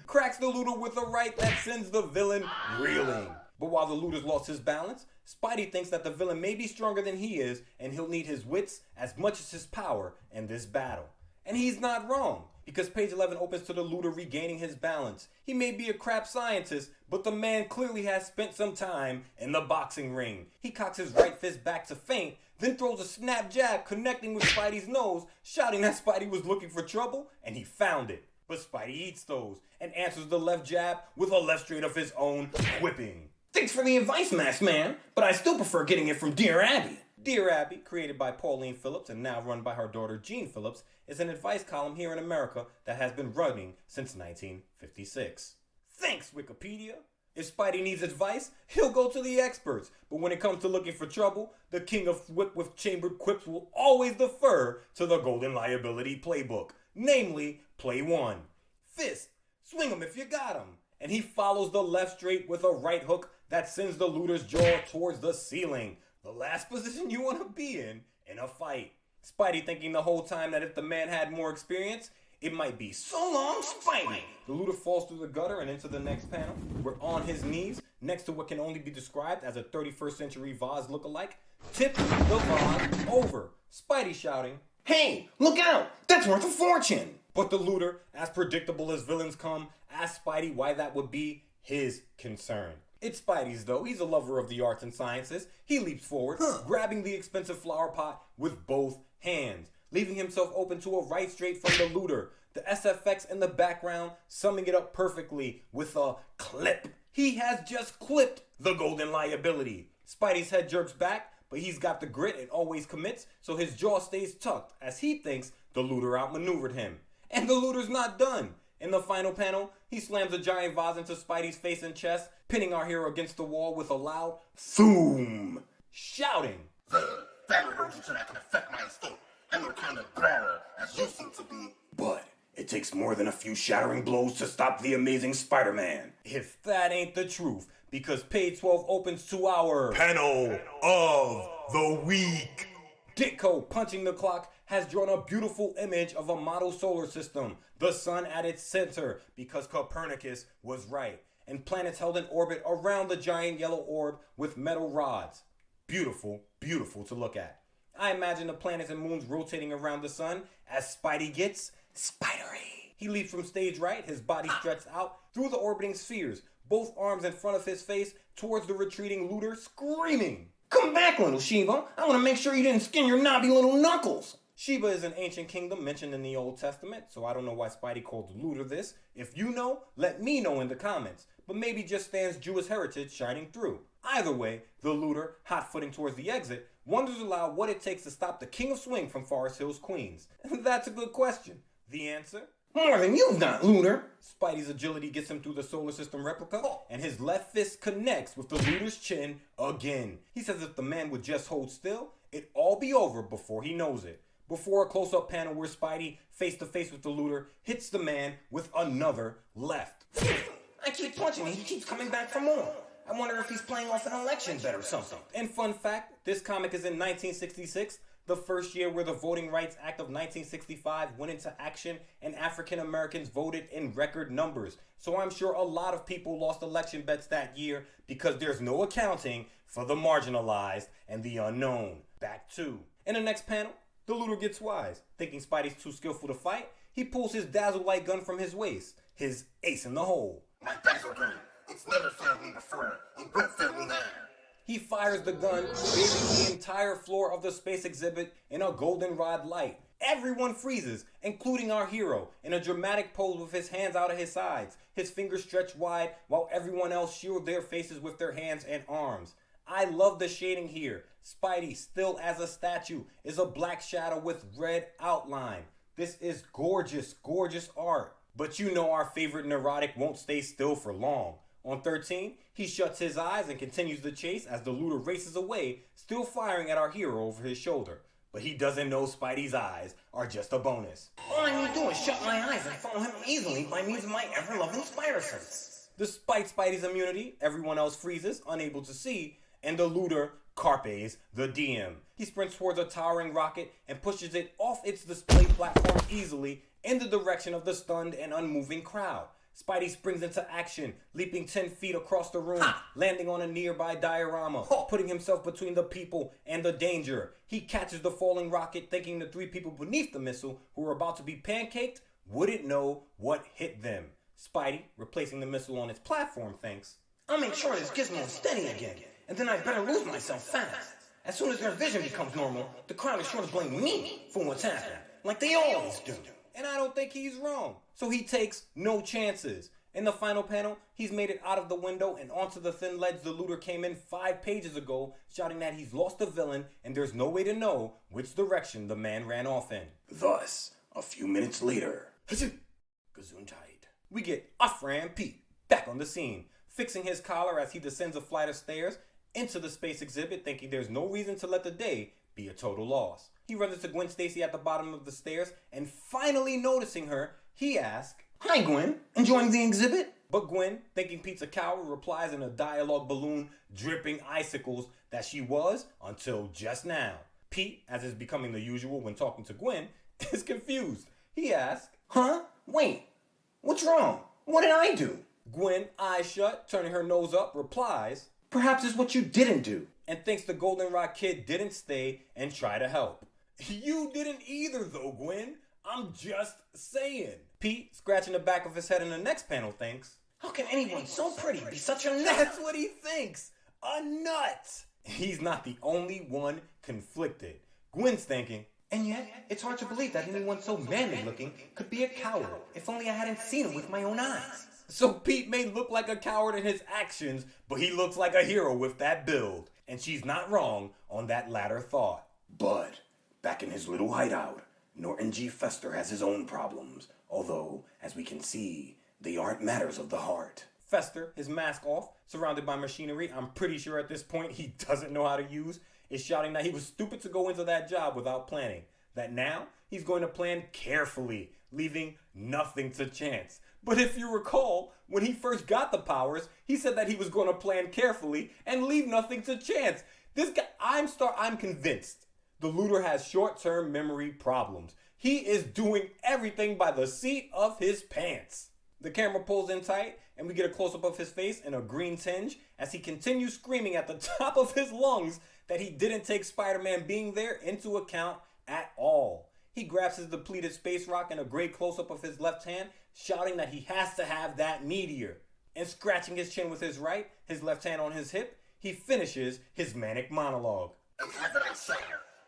cracks the looter with a right that sends the villain reeling. But while the looter's lost his balance, Spidey thinks that the villain may be stronger than he is and he'll need his wits as much as his power in this battle. And he's not wrong, because page 11 opens to the looter regaining his balance. He may be a crap scientist, but the man clearly has spent some time in the boxing ring. He cocks his right fist back to feint, then throws a snap jab connecting with Spidey's nose, shouting that Spidey was looking for trouble, and he found it. But Spidey eats those, and answers the left jab with a left straight of his own, whipping. Thanks for the advice, Masked Man, but I still prefer getting it from Dear Abby. Dear Abby, created by Pauline Phillips and now run by her daughter Jean Phillips, is an advice column here in America that has been running since 1956. Thanks, Wikipedia! If Spidey needs advice, he'll go to the experts. But when it comes to looking for trouble, the king of whip with chambered quips will always defer to the Golden Liability Playbook. Namely, Play 1. Fist. Swing him if you got him. And he follows the left straight with a right hook that sends the looter's jaw towards the ceiling. The last position you want to be in a fight. Spidey thinking the whole time that if the man had more experience, it might be so long, Spidey. The looter falls through the gutter and into the next panel. We're on his knees, next to what can only be described as a 31st century vase lookalike. Tip the vase over. Spidey shouting, Hey, look out! That's worth a fortune! but the looter, as predictable as villains come, asks Spidey why that would be his concern. It's Spidey's though. He's a lover of the arts and sciences. He leaps forward, grabbing the expensive flower pot with both hands, leaving himself open to a right straight from the looter. The SFX in the background summing it up perfectly with a clip. He has just clipped the Golden Liability. Spidey's head jerks back, but he's got the grit and always commits, so his jaw stays tucked as he thinks the looter outmaneuvered him. And the looter's not done. In the final panel, he slams a giant vase into Spidey's face and chest, pinning our hero against the wall with a loud Boom! shouting. That emergency that can affect my escape. I'm no kind of brawler as you seem to be. But it takes more than a few shattering blows to stop the amazing Spider-Man. If that ain't the truth, because page 12 opens to our Panel of the week. Ditko punching the clock has drawn a beautiful image of a model solar system, the sun at its center, because Copernicus was right, and planets held in orbit around the giant yellow orb with metal rods. Beautiful, beautiful to look at. I imagine the planets and moons rotating around the sun as Spidey gets spidery. He leaps from stage right, his body stretched out through the orbiting spheres, both arms in front of his face towards the retreating looter, screaming. Come back, little Sheba. I want to make sure you didn't skin your knobby little knuckles. Sheba is an ancient kingdom mentioned in the Old Testament, so I don't know why Spidey called the looter this. If you know, let me know in the comments. But maybe just stands Jewish heritage shining through. Either way, the looter, hot-footing towards the exit, wonders aloud what it takes to stop the King of Swing from Forest Hills, Queens. That's a good question. The answer? More than you've got, Looter. Spidey's agility gets him through the solar system replica, and his left fist connects with the looter's chin again. He says if the man would just hold still, it'd all be over before he knows it. before a close-up panel where Spidey, face-to-face with the looter, hits the man with another left. I keep punching him, he keeps coming back for more. I wonder if he's playing off an election bet or something. And fun fact, this comic is in 1966, the first year where the Voting Rights Act of 1965 went into action and African Americans voted in record numbers. So I'm sure a lot of people lost election bets that year because there's no accounting for the marginalized and the unknown. Back to. In the next panel, the looter gets wise. Thinking Spidey's too skillful to fight, he pulls his dazzle light gun from his waist, his ace in the hole. My dazzle gun. It's never failed me before. It won't fail me now. He fires the gun, bathing the entire floor of the space exhibit in a goldenrod light. Everyone freezes, including our hero, in a dramatic pose with his hands out of his sides, his fingers stretched wide, while everyone else shield their faces with their hands and arms. I love the shading here. Spidey, still as a statue, is a black shadow with red outline. This is gorgeous, gorgeous art. But you know our favorite neurotic won't stay still for long. On 13, he shuts his eyes and continues the chase as the looter races away, still firing at our hero over his shoulder. But he doesn't know Spidey's eyes are just a bonus. All I need to do is shut my eyes and follow him easily by means of my ever-loving spider sense. Despite Spidey's immunity, everyone else freezes, unable to see, and the looter carpes the diem. He sprints towards a towering rocket and pushes it off its display platform easily in the direction of the stunned and unmoving crowd. Spidey springs into action, leaping 10 feet across the room, landing on a nearby diorama, putting himself between the people and the danger. He catches the falling rocket, thinking the 3 people beneath the missile, who were about to be pancaked, wouldn't know what hit them. Spidey, replacing the missile on its platform, thinks, I'll make sure this gizmo is steady again, and then I better lose myself fast. As soon as their vision becomes normal, the crowd is sure to blame me for what's happened, like they always do. And I don't think he's wrong. So he takes no chances. In the final panel, he's made it out of the window and onto the thin ledge the looter came in 5 pages ago, shouting that he's lost the villain and there's no way to know which direction the man ran off in. Thus, a few minutes later, Gesundheit. We get Afram Pete back on the scene, fixing his collar as he descends a flight of stairs into the space exhibit, thinking there's no reason to let the day be a total loss. He runs into Gwen Stacy at the bottom of the stairs, and finally noticing her, he asks, Hi Gwen, enjoying the exhibit? But Gwen, thinking Pete's a coward, replies in a dialogue balloon dripping icicles that she was until just now. Pete, as is becoming the usual when talking to Gwen, is confused. He asks, Huh? Wait, what's wrong? What did I do? Gwen, eyes shut, turning her nose up, replies, Perhaps it's what you didn't do. and thinks the Goldenrod Kid didn't stay and try to help. You didn't either though, Gwen. I'm just saying. Pete, scratching the back of his head in the next panel, thinks, How can anyone so pretty be such a nut? that's what he thinks. A nut. He's not the only one conflicted. Gwen's thinking, And yet, it's hard to believe that anyone so manly looking could be a coward, if only I hadn't seen it with my own eyes. so Pete may look like a coward in his actions, but he looks like a hero with that build. And she's not wrong on that latter thought. but back in his little hideout, Norton G. Fester has his own problems, although, as we can see, they aren't matters of the heart. Fester, his mask off, surrounded by machinery I'm pretty sure at this point he doesn't know how to use, is shouting that he was stupid to go into that job without planning. That now he's going to plan carefully, leaving nothing to chance. But if you recall, when he first got the powers, he said that he was going to plan carefully and leave nothing to chance. This guy, I'm convinced the looter has short-term memory problems. He is doing everything by the seat of his pants. The camera pulls in tight, and we get a close-up of his face in a green tinge as he continues screaming at the top of his lungs that he didn't take Spider-Man being there into account at all. He grabs his depleted space rock in a great close-up of his left hand, shouting that he has to have that meteor. And scratching his chin with his right, his left hand on his hip, he finishes his manic monologue. And have it I say,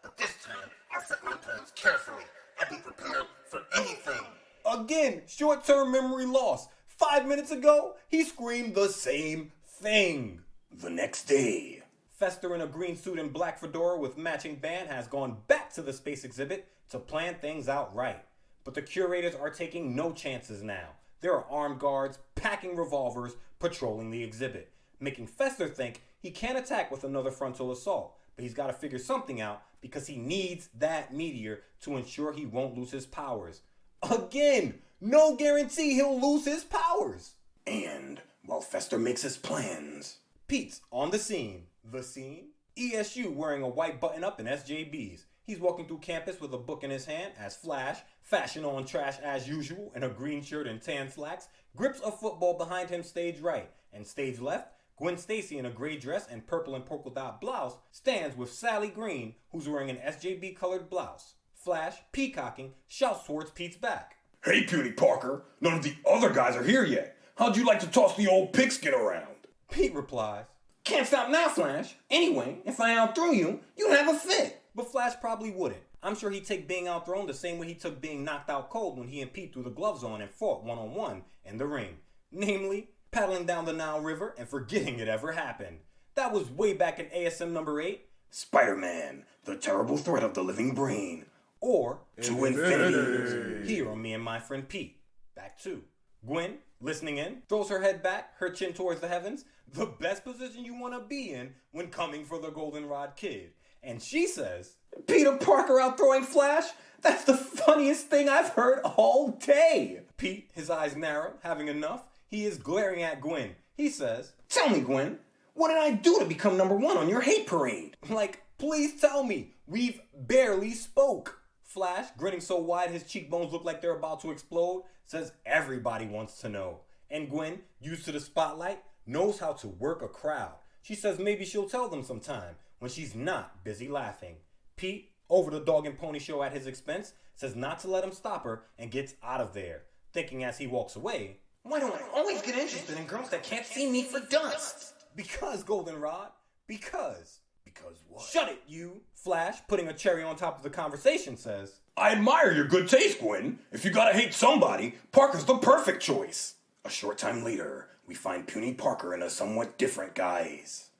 but this time I'll set my plans carefully. I'll be prepared for anything. Again, short-term memory loss. 5 minutes ago, he screamed the same thing. The next day, Fester in a green suit and black fedora with matching band has gone back to the space exhibit to plan things out right. But the curators are taking no chances now. There are armed guards, packing revolvers, patrolling the exhibit, making Fester think he can't attack with another frontal assault, but he's got to figure something out because he needs that meteor to ensure he won't lose his powers. Again, no guarantee he'll lose his powers. And while Fester makes his plans, Pete's on the scene. The scene? ESU wearing a white button-up and SJBs. He's walking through campus with a book in his hand as Flash, fashion on trash as usual in a green shirt and tan slacks, grips a football behind him stage right. And stage left, Gwen Stacy in a gray dress and purple and polka dot blouse stands with Sally Green, who's wearing an SJB colored blouse. Flash, peacocking, shouts towards Pete's back. "Hey, Puny Parker, none of the other guys are here yet. How'd you like to toss the old pigskin around?" Pete replies, Can't stop now, Flash. Anyway, if I outthrew you, you'd have a fit. but Flash probably wouldn't. I'm sure he'd take being outthrown the same way he took being knocked out cold when he and Pete threw the gloves on and fought one-on-one in the ring. Namely, paddling down the Nile River and forgetting it ever happened. That was way back in ASM number 8. Spider-Man, the terrible threat of the living brain. Or To infinity. here on Me and My Friend Pete. Back to Gwen, listening in, throws her head back, her chin towards the heavens, the best position you want to be in when coming for the Goldenrod Kid. And she says, Peter Parker outthrowing Flash? That's the funniest thing I've heard all day. Pete, his eyes narrow, having enough, he is glaring at Gwen. He says, Tell me, Gwen, what did I do to become number 1 on your hate parade? like, please tell me, we've barely spoke. Flash, grinning so wide his cheekbones look like they're about to explode, says everybody wants to know. And Gwen, used to the spotlight, knows how to work a crowd. She says maybe she'll tell them sometime when she's not busy laughing. Pete, over the dog and pony show at his expense, says not to let him stop her and gets out of there, thinking as he walks away, Why do I always get interested in girls that can't see me for dust? because Goldenrod, because. Because what? Shut it, you! Flash, putting a cherry on top of the conversation, says, I admire your good taste, Gwen. If you gotta hate somebody, Parker's the perfect choice. A short time later, we find Puny Parker in a somewhat different guise.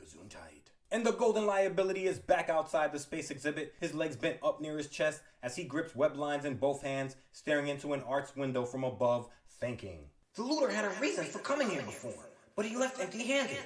Gesundheit. and the golden liability is back outside the space exhibit, his legs bent up near his chest as he grips web lines in both hands, staring into an arched window from above, thinking. The looter had a reason for coming here before, but he left empty-handed.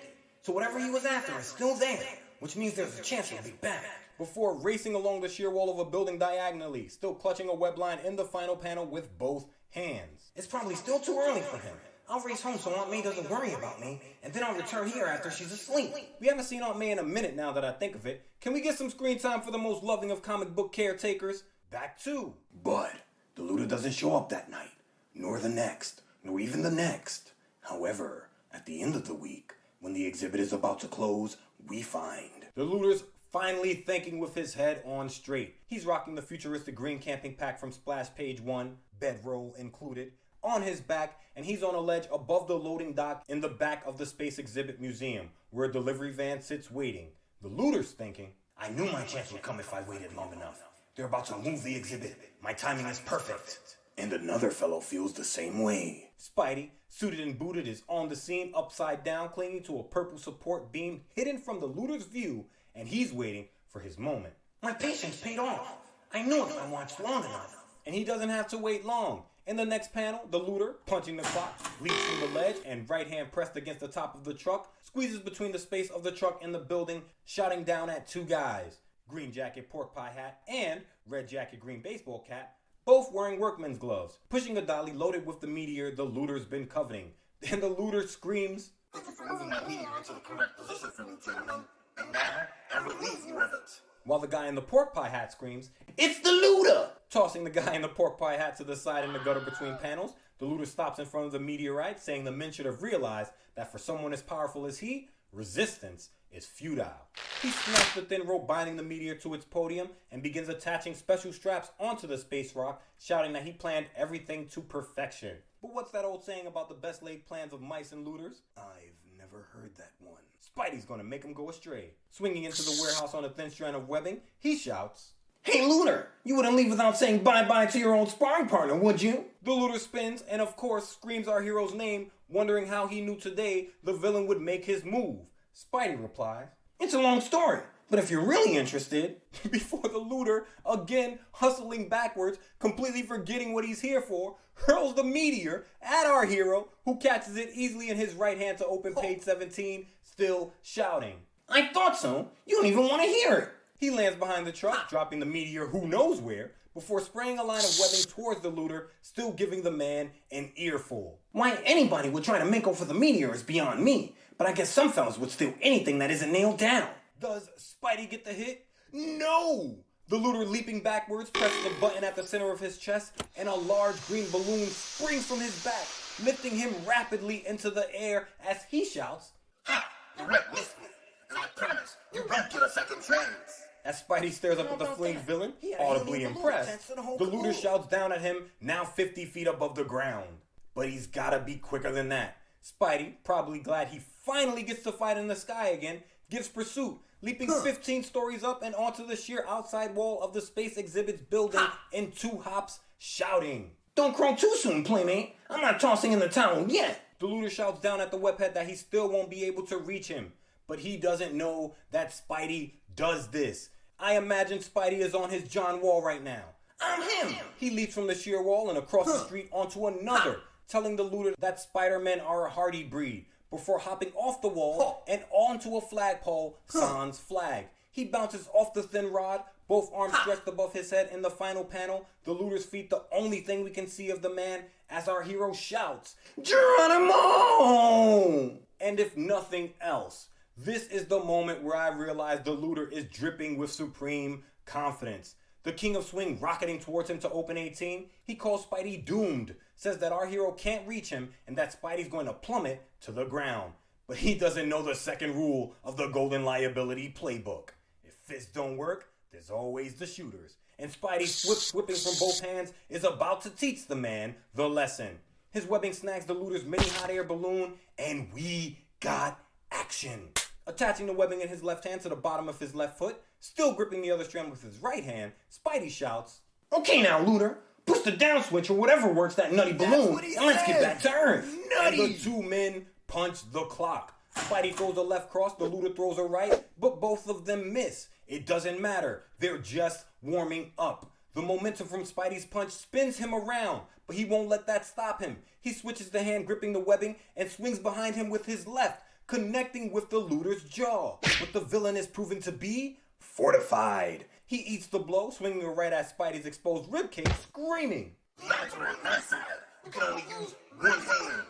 So whatever he was after is still there, which means there's a chance he'll be back. Before racing along the sheer wall of a building diagonally, still clutching a web line in the final panel with both hands. It's probably still too early for him. I'll race home so Aunt May doesn't worry about me, and then I'll return here after she's asleep. We haven't seen Aunt May in a minute now that I think of it. Can we get some screen time for the most loving of comic book caretakers? Back to. But the looter doesn't show up that night, nor the next, nor even the next. However, at the end of the week, when the exhibit is about to close, we find The looter's finally thinking with his head on straight. He's rocking the futuristic green camping pack from Splash Page 1, bedroll included, on his back, and he's on a ledge above the loading dock in the back of the Space Exhibit Museum, where a delivery van sits waiting. The looter's thinking, I knew my chance would come if I waited long enough. They're about to move the exhibit. My timing is perfect. and another fellow feels the same way. Spidey, suited and booted, is on the scene upside down, clinging to a purple support beam hidden from the looter's view, and he's waiting for his moment. My patience paid off. I knew if I watched long enough. And he doesn't have to wait long. In the next panel, the looter, punching the clock, leaps from the ledge and right hand pressed against the top of the truck, squeezes between the space of the truck and the building, shouting down at two guys, green jacket, pork pie hat, and red jacket, green baseball cap, both wearing workman's gloves, pushing a dolly loaded with the meteor the looter's been coveting. And the looter screams, Thank you for moving my meteor into the correct position for me, gentlemen. And now, I relieve you of it. while the guy in the pork pie hat screams, It's the looter! tossing the guy in the pork pie hat to the side in the gutter between panels. The looter stops in front of the meteorite, saying the men should have realized that for someone as powerful as he, resistance is futile. He snaps the thin rope binding the meteor to its podium and begins attaching special straps onto the space rock, shouting that he planned everything to perfection. But what's that old saying about the best laid plans of mice and looters? I've never heard that one. Spidey's gonna make him go astray. Swinging into the warehouse on a thin strand of webbing, he shouts, Hey, looter! You wouldn't leave without saying bye-bye to your old sparring partner, would you? The looter spins and of course screams our hero's name, wondering how he knew today the villain would make his move. Spidey replies, It's a long story, but if you're really interested... before the looter, again hustling backwards, completely forgetting what he's here for, hurls the meteor at our hero, who catches it easily in his right hand to open page 17, still shouting. I thought so. You don't even want to hear it. He lands behind the truck, dropping the meteor who knows where, before spraying a line of webbing towards the looter, still giving the man an earful. Why anybody would try to make up for the meteor is beyond me, but I guess some fellas would steal anything that isn't nailed down. Does Spidey get the hit? No! The looter, leaping backwards, presses a button at the center of his chest, and a large green balloon springs from his back, lifting him rapidly into the air as he shouts, Ha! You won't miss me, and I promise you won't get a second chance. As Spidey stares up at the fleeing villain, audibly impressed, the looter shouts down at him, now 50 feet above the ground. But he's gotta be quicker than that. Spidey, probably glad he finally gets to fight in the sky again, gives pursuit, leaping 15 stories up and onto the sheer outside wall of the space exhibit's building in 2 hops, shouting. Don't crow too soon, playmate. I'm not tossing in the towel yet. The looter shouts down at the webhead that he still won't be able to reach him, but he doesn't know that Spidey does this. I imagine Spidey is on his John Wall right now. I'm him. He leaps from the sheer wall and across the street onto another, telling the looter that Spider-Men are a hardy breed, before hopping off the wall and onto a flagpole, sans flag. He bounces off the thin rod, both arms stretched above his head. In the final panel, the looter's feet the only thing we can see of the man as our hero shouts, Geronimo! And if nothing else, this is the moment where I realize the looter is dripping with supreme confidence. The King of Swing rocketing towards him to open 18, he calls Spidey doomed, says that our hero can't reach him and that Spidey's going to plummet to the ground. But he doesn't know the second rule of the Golden Liability Playbook. If fists don't work, there's always the shooters. And Spidey, whipping from both hands, is about to teach the man the lesson. His webbing snags the looter's mini hot air balloon, and we got action. Attaching the webbing in his left hand to the bottom of his left foot, still gripping the other strand with his right hand, Spidey shouts, Okay now, looter. Push the down switch or whatever works that nutty balloon, and let's get back to Earth. And the 2 men punch the clock. Spidey throws a left cross, the looter throws a right, but both of them miss. It doesn't matter. They're just warming up. The momentum from Spidey's punch spins him around, but he won't let that stop him. He switches the hand gripping the webbing and swings behind him with his left, connecting with the looter's jaw. But the villain is proven to be fortified. He eats the blow, swinging a right at Spidey's exposed ribcage, screaming. The odds are on my side. You can only use one hand.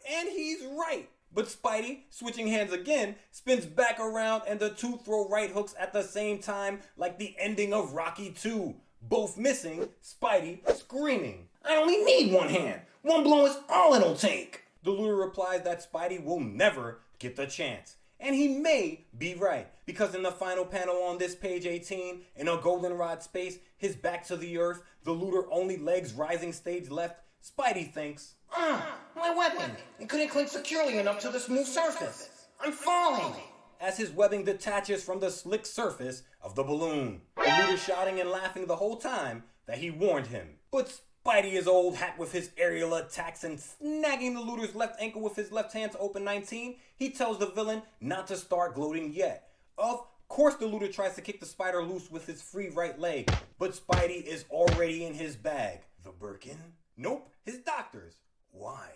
And he's right. But Spidey, switching hands again, spins back around and the 2 throw right hooks at the same time like the ending of Rocky 2. Both missing, Spidey screaming. I only need one hand. One blow is all it'll take. The looter replies that Spidey will never get the chance. And he may be right, because in the final panel on this page 18, in a goldenrod space, his back to the earth, the looter only legs rising stage left, Spidey thinks, My weapon. It couldn't cling securely enough to the smooth surface. I'm falling. as his webbing detaches from the slick surface of the balloon. The looter shouting and laughing the whole time that he warned him. But Spidey is old hat with his aerial attacks and snagging the looter's left ankle with his left hand to open 19, he tells the villain not to start gloating yet. Of course the looter tries to kick the spider loose with his free right leg, but Spidey is already in his bag. The Birkin? Nope, his doctor's. Why?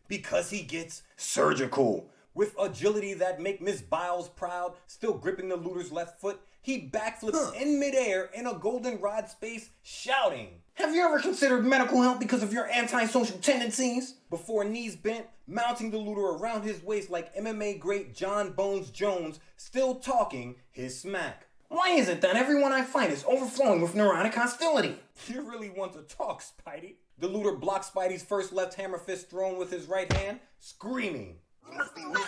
Because he gets surgical. With agility that make Miss Biles proud, still gripping the looter's left foot, he backflips in midair in a goldenrod space, shouting, Have you ever considered medical help because of your antisocial tendencies? Before knees bent, mounting the looter around his waist like MMA great John Bones Jones, still talking his smack. Why is it that everyone I fight is overflowing with neurotic hostility? You really want to talk, Spidey? The looter blocks Spidey's first left hammer fist thrown with his right hand, screaming. You must be mad,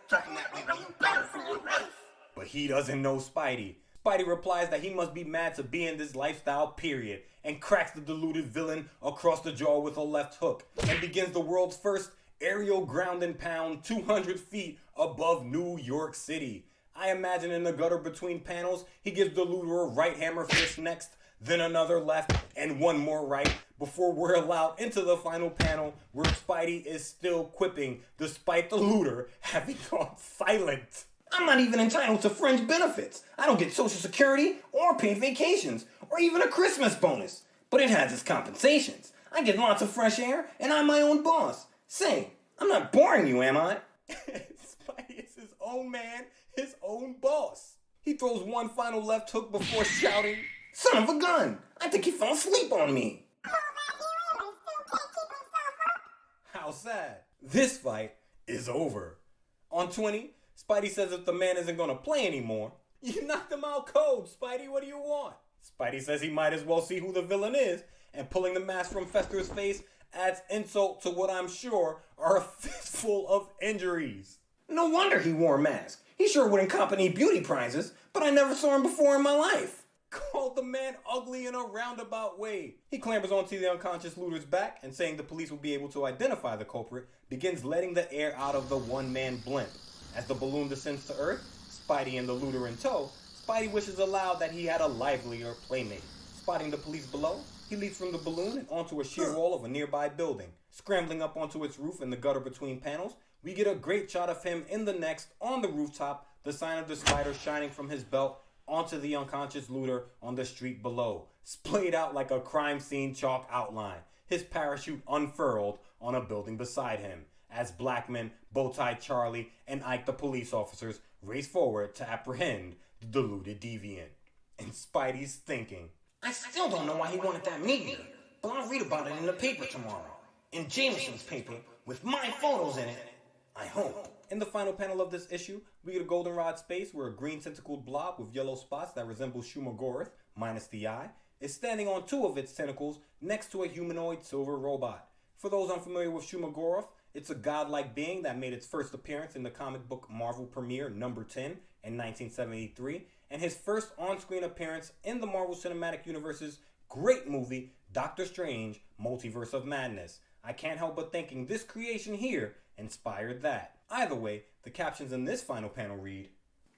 talking that way when you battle for your life. But he doesn't know Spidey. Spidey replies that he must be mad to be in this lifestyle, period, and cracks the deluded villain across the jaw with a left hook, and begins the world's first aerial ground and pound 200 feet above New York City. I imagine in the gutter between panels, he gives the looter a right hammer fist next, then another left, and one more right, before we're allowed into the final panel where Spidey is still quipping, despite the looter having gone silent. I'm not even entitled to fringe benefits. I don't get Social Security or paid vacations or even a Christmas bonus. But it has its compensations. I get lots of fresh air and I'm my own boss. Say, I'm not boring you, am I? Spidey is his own man, his own boss. He throws one final left hook before shouting, Son of a gun! I think he fell asleep on me. how sad. This fight is over. On 20, Spidey says if the man isn't gonna play anymore, you knocked him out cold, Spidey, what do you want? Spidey says he might as well see who the villain is, and pulling the mask from Fester's face adds insult to what I'm sure are a fistful of injuries. No wonder he wore a mask. He sure wouldn't cop any beauty prizes, but I never saw him before in my life. Called the man ugly in a roundabout way. He clambers onto the unconscious looter's back and, saying the police will be able to identify the culprit, begins letting the air out of the one-man blimp. As the balloon descends to Earth, Spidey and the looter in tow, Spidey wishes aloud that he had a livelier playmate. Spotting the police below, he leaps from the balloon and onto a sheer wall of a nearby building. Scrambling up onto its roof in the gutter between panels, we get a great shot of him in the next, on the rooftop, the sign of the spider shining from his belt onto the unconscious looter on the street below, splayed out like a crime scene chalk outline, his parachute unfurled on a building beside him, as Blackman, Bowtie Charlie, and Ike the police officers race forward to apprehend the deluded deviant. And Spidey's thinking, I still don't know why he wanted that meteor, but I'll read about it in the paper tomorrow. In Jameson's paper, with my photos in it, I hope. In the final panel of this issue, we get a goldenrod space where a green tentacled blob with yellow spots that resembles Shumagorath, minus the eye, is standing on two of its tentacles next to a humanoid silver robot. For those unfamiliar with Shumagorath, it's a godlike being that made its first appearance in the comic book Marvel premiere number 10 in 1973, and his first on-screen appearance in the Marvel Cinematic Universe's great movie, Doctor Strange, Multiverse of Madness. I can't help but thinking this creation here inspired that. Either way, the captions in this final panel read,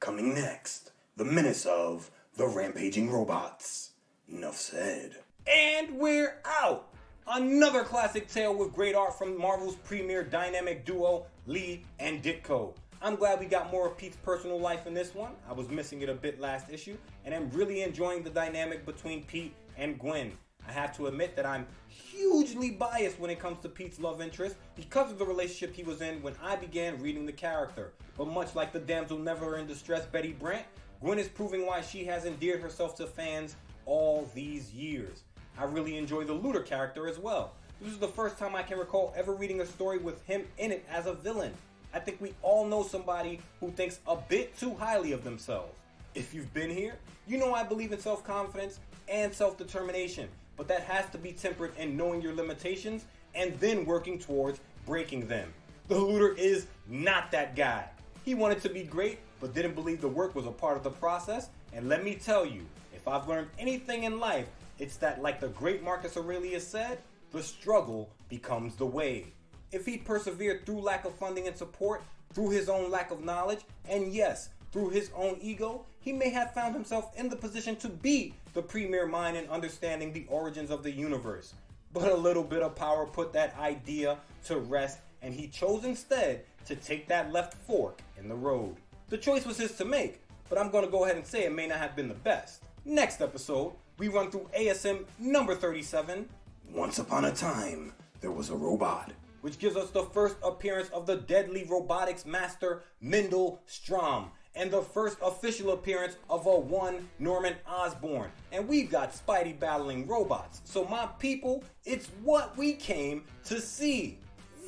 Coming next, the menace of the rampaging robots. Enough said. And we're out! Another classic tale with great art from Marvel's premier dynamic duo, Lee and Ditko. I'm glad we got more of Pete's personal life in this one. I was missing it a bit last issue, and I'm really enjoying the dynamic between Pete and Gwen. I have to admit that I'm hugely biased when it comes to Pete's love interest because of the relationship he was in when I began reading the character. But much like the damsel never in distress Betty Brant, Gwen is proving why she has endeared herself to fans all these years. I really enjoy the Looter character as well. This is the first time I can recall ever reading a story with him in it as a villain. I think we all know somebody who thinks a bit too highly of themselves. If you've been here, you know I believe in self-confidence and self-determination, but that has to be tempered in knowing your limitations and then working towards breaking them. The Looter is not that guy. He wanted to be great, but didn't believe the work was a part of the process, and let me tell you, if I've learned anything in life, it's that, like the great Marcus Aurelius said, the struggle becomes the way. If he persevered through lack of funding and support, through his own lack of knowledge, and yes, through his own ego, he may have found himself in the position to be the premier mind in understanding the origins of the universe. But a little bit of power put that idea to rest, and he chose instead to take that left fork in the road. The choice was his to make, but I'm going to go ahead and say it may not have been the best. Next episode, we run through ASM number 37, Once upon a time, there was a robot. which gives us the first appearance of the deadly robotics master Mendel Strom, and the first official appearance of a one Norman Osborn. And we've got Spidey battling robots. So my people, it's what we came to see.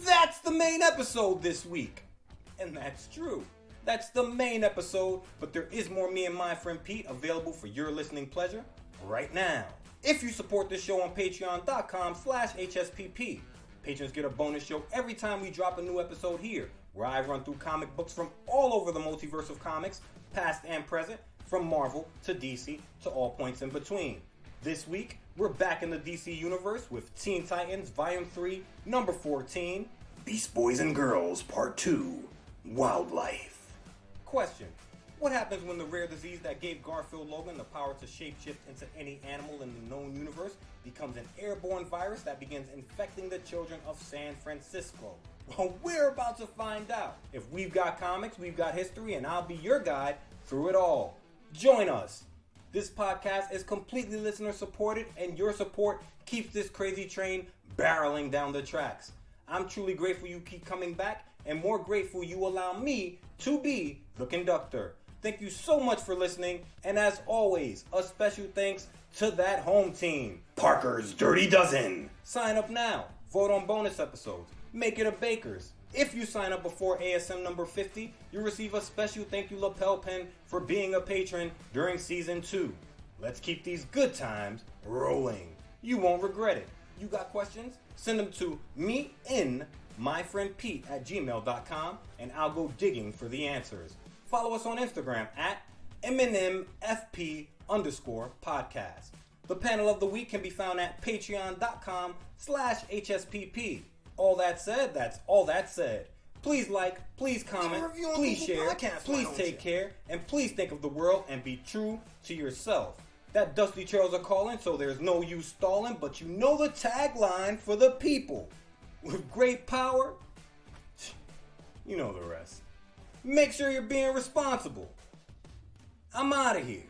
That's the main episode this week. And that's true. That's the main episode, but there is more Me and My Friend Pete available for your listening pleasure right now. If you support this show on patreon.com/HSPP, patrons get a bonus show every time we drop a new episode here, where I run through comic books from all over the multiverse of comics, past and present, from Marvel to DC to all points in between. This week, we're back in the DC universe with Teen Titans Volume 3, number 14. Beast Boys and Girls Part 2, Wildlife. Question: what happens when the rare disease that gave Garfield Logan the power to shapeshift into any animal in the known universe becomes an airborne virus that begins infecting the children of San Francisco? Well, we're about to find out. If we've got comics, we've got history, and I'll be your guide through it all. Join us. This podcast is completely listener supported, and your support keeps this crazy train barreling down the tracks. I'm truly grateful you keep coming back, and more grateful you allow me to be the conductor. Thank you so much for listening, and as always, a special thanks to that home team, Parker's Dirty Dozen. Sign up now. Vote on bonus episodes. Make it a Baker's. If you sign up before ASM number 50, you'll receive a special thank you lapel pin for being a patron during season 2. Let's keep these good times rolling. You won't regret it. You got questions? Send them to me in myfriendpete@gmail.com and I'll go digging for the answers. Follow us on Instagram at MNMFP_podcast. The panel of the week can be found at patreon.com/HSPP. All that said, that's all that said. Please like, please comment, please share, please take care, and please think of the world and be true to yourself. That dusty trails are calling, so there's no use stalling, but you know the tagline for the people. With great power, you know the rest. Make sure you're being responsible. I'm out of here.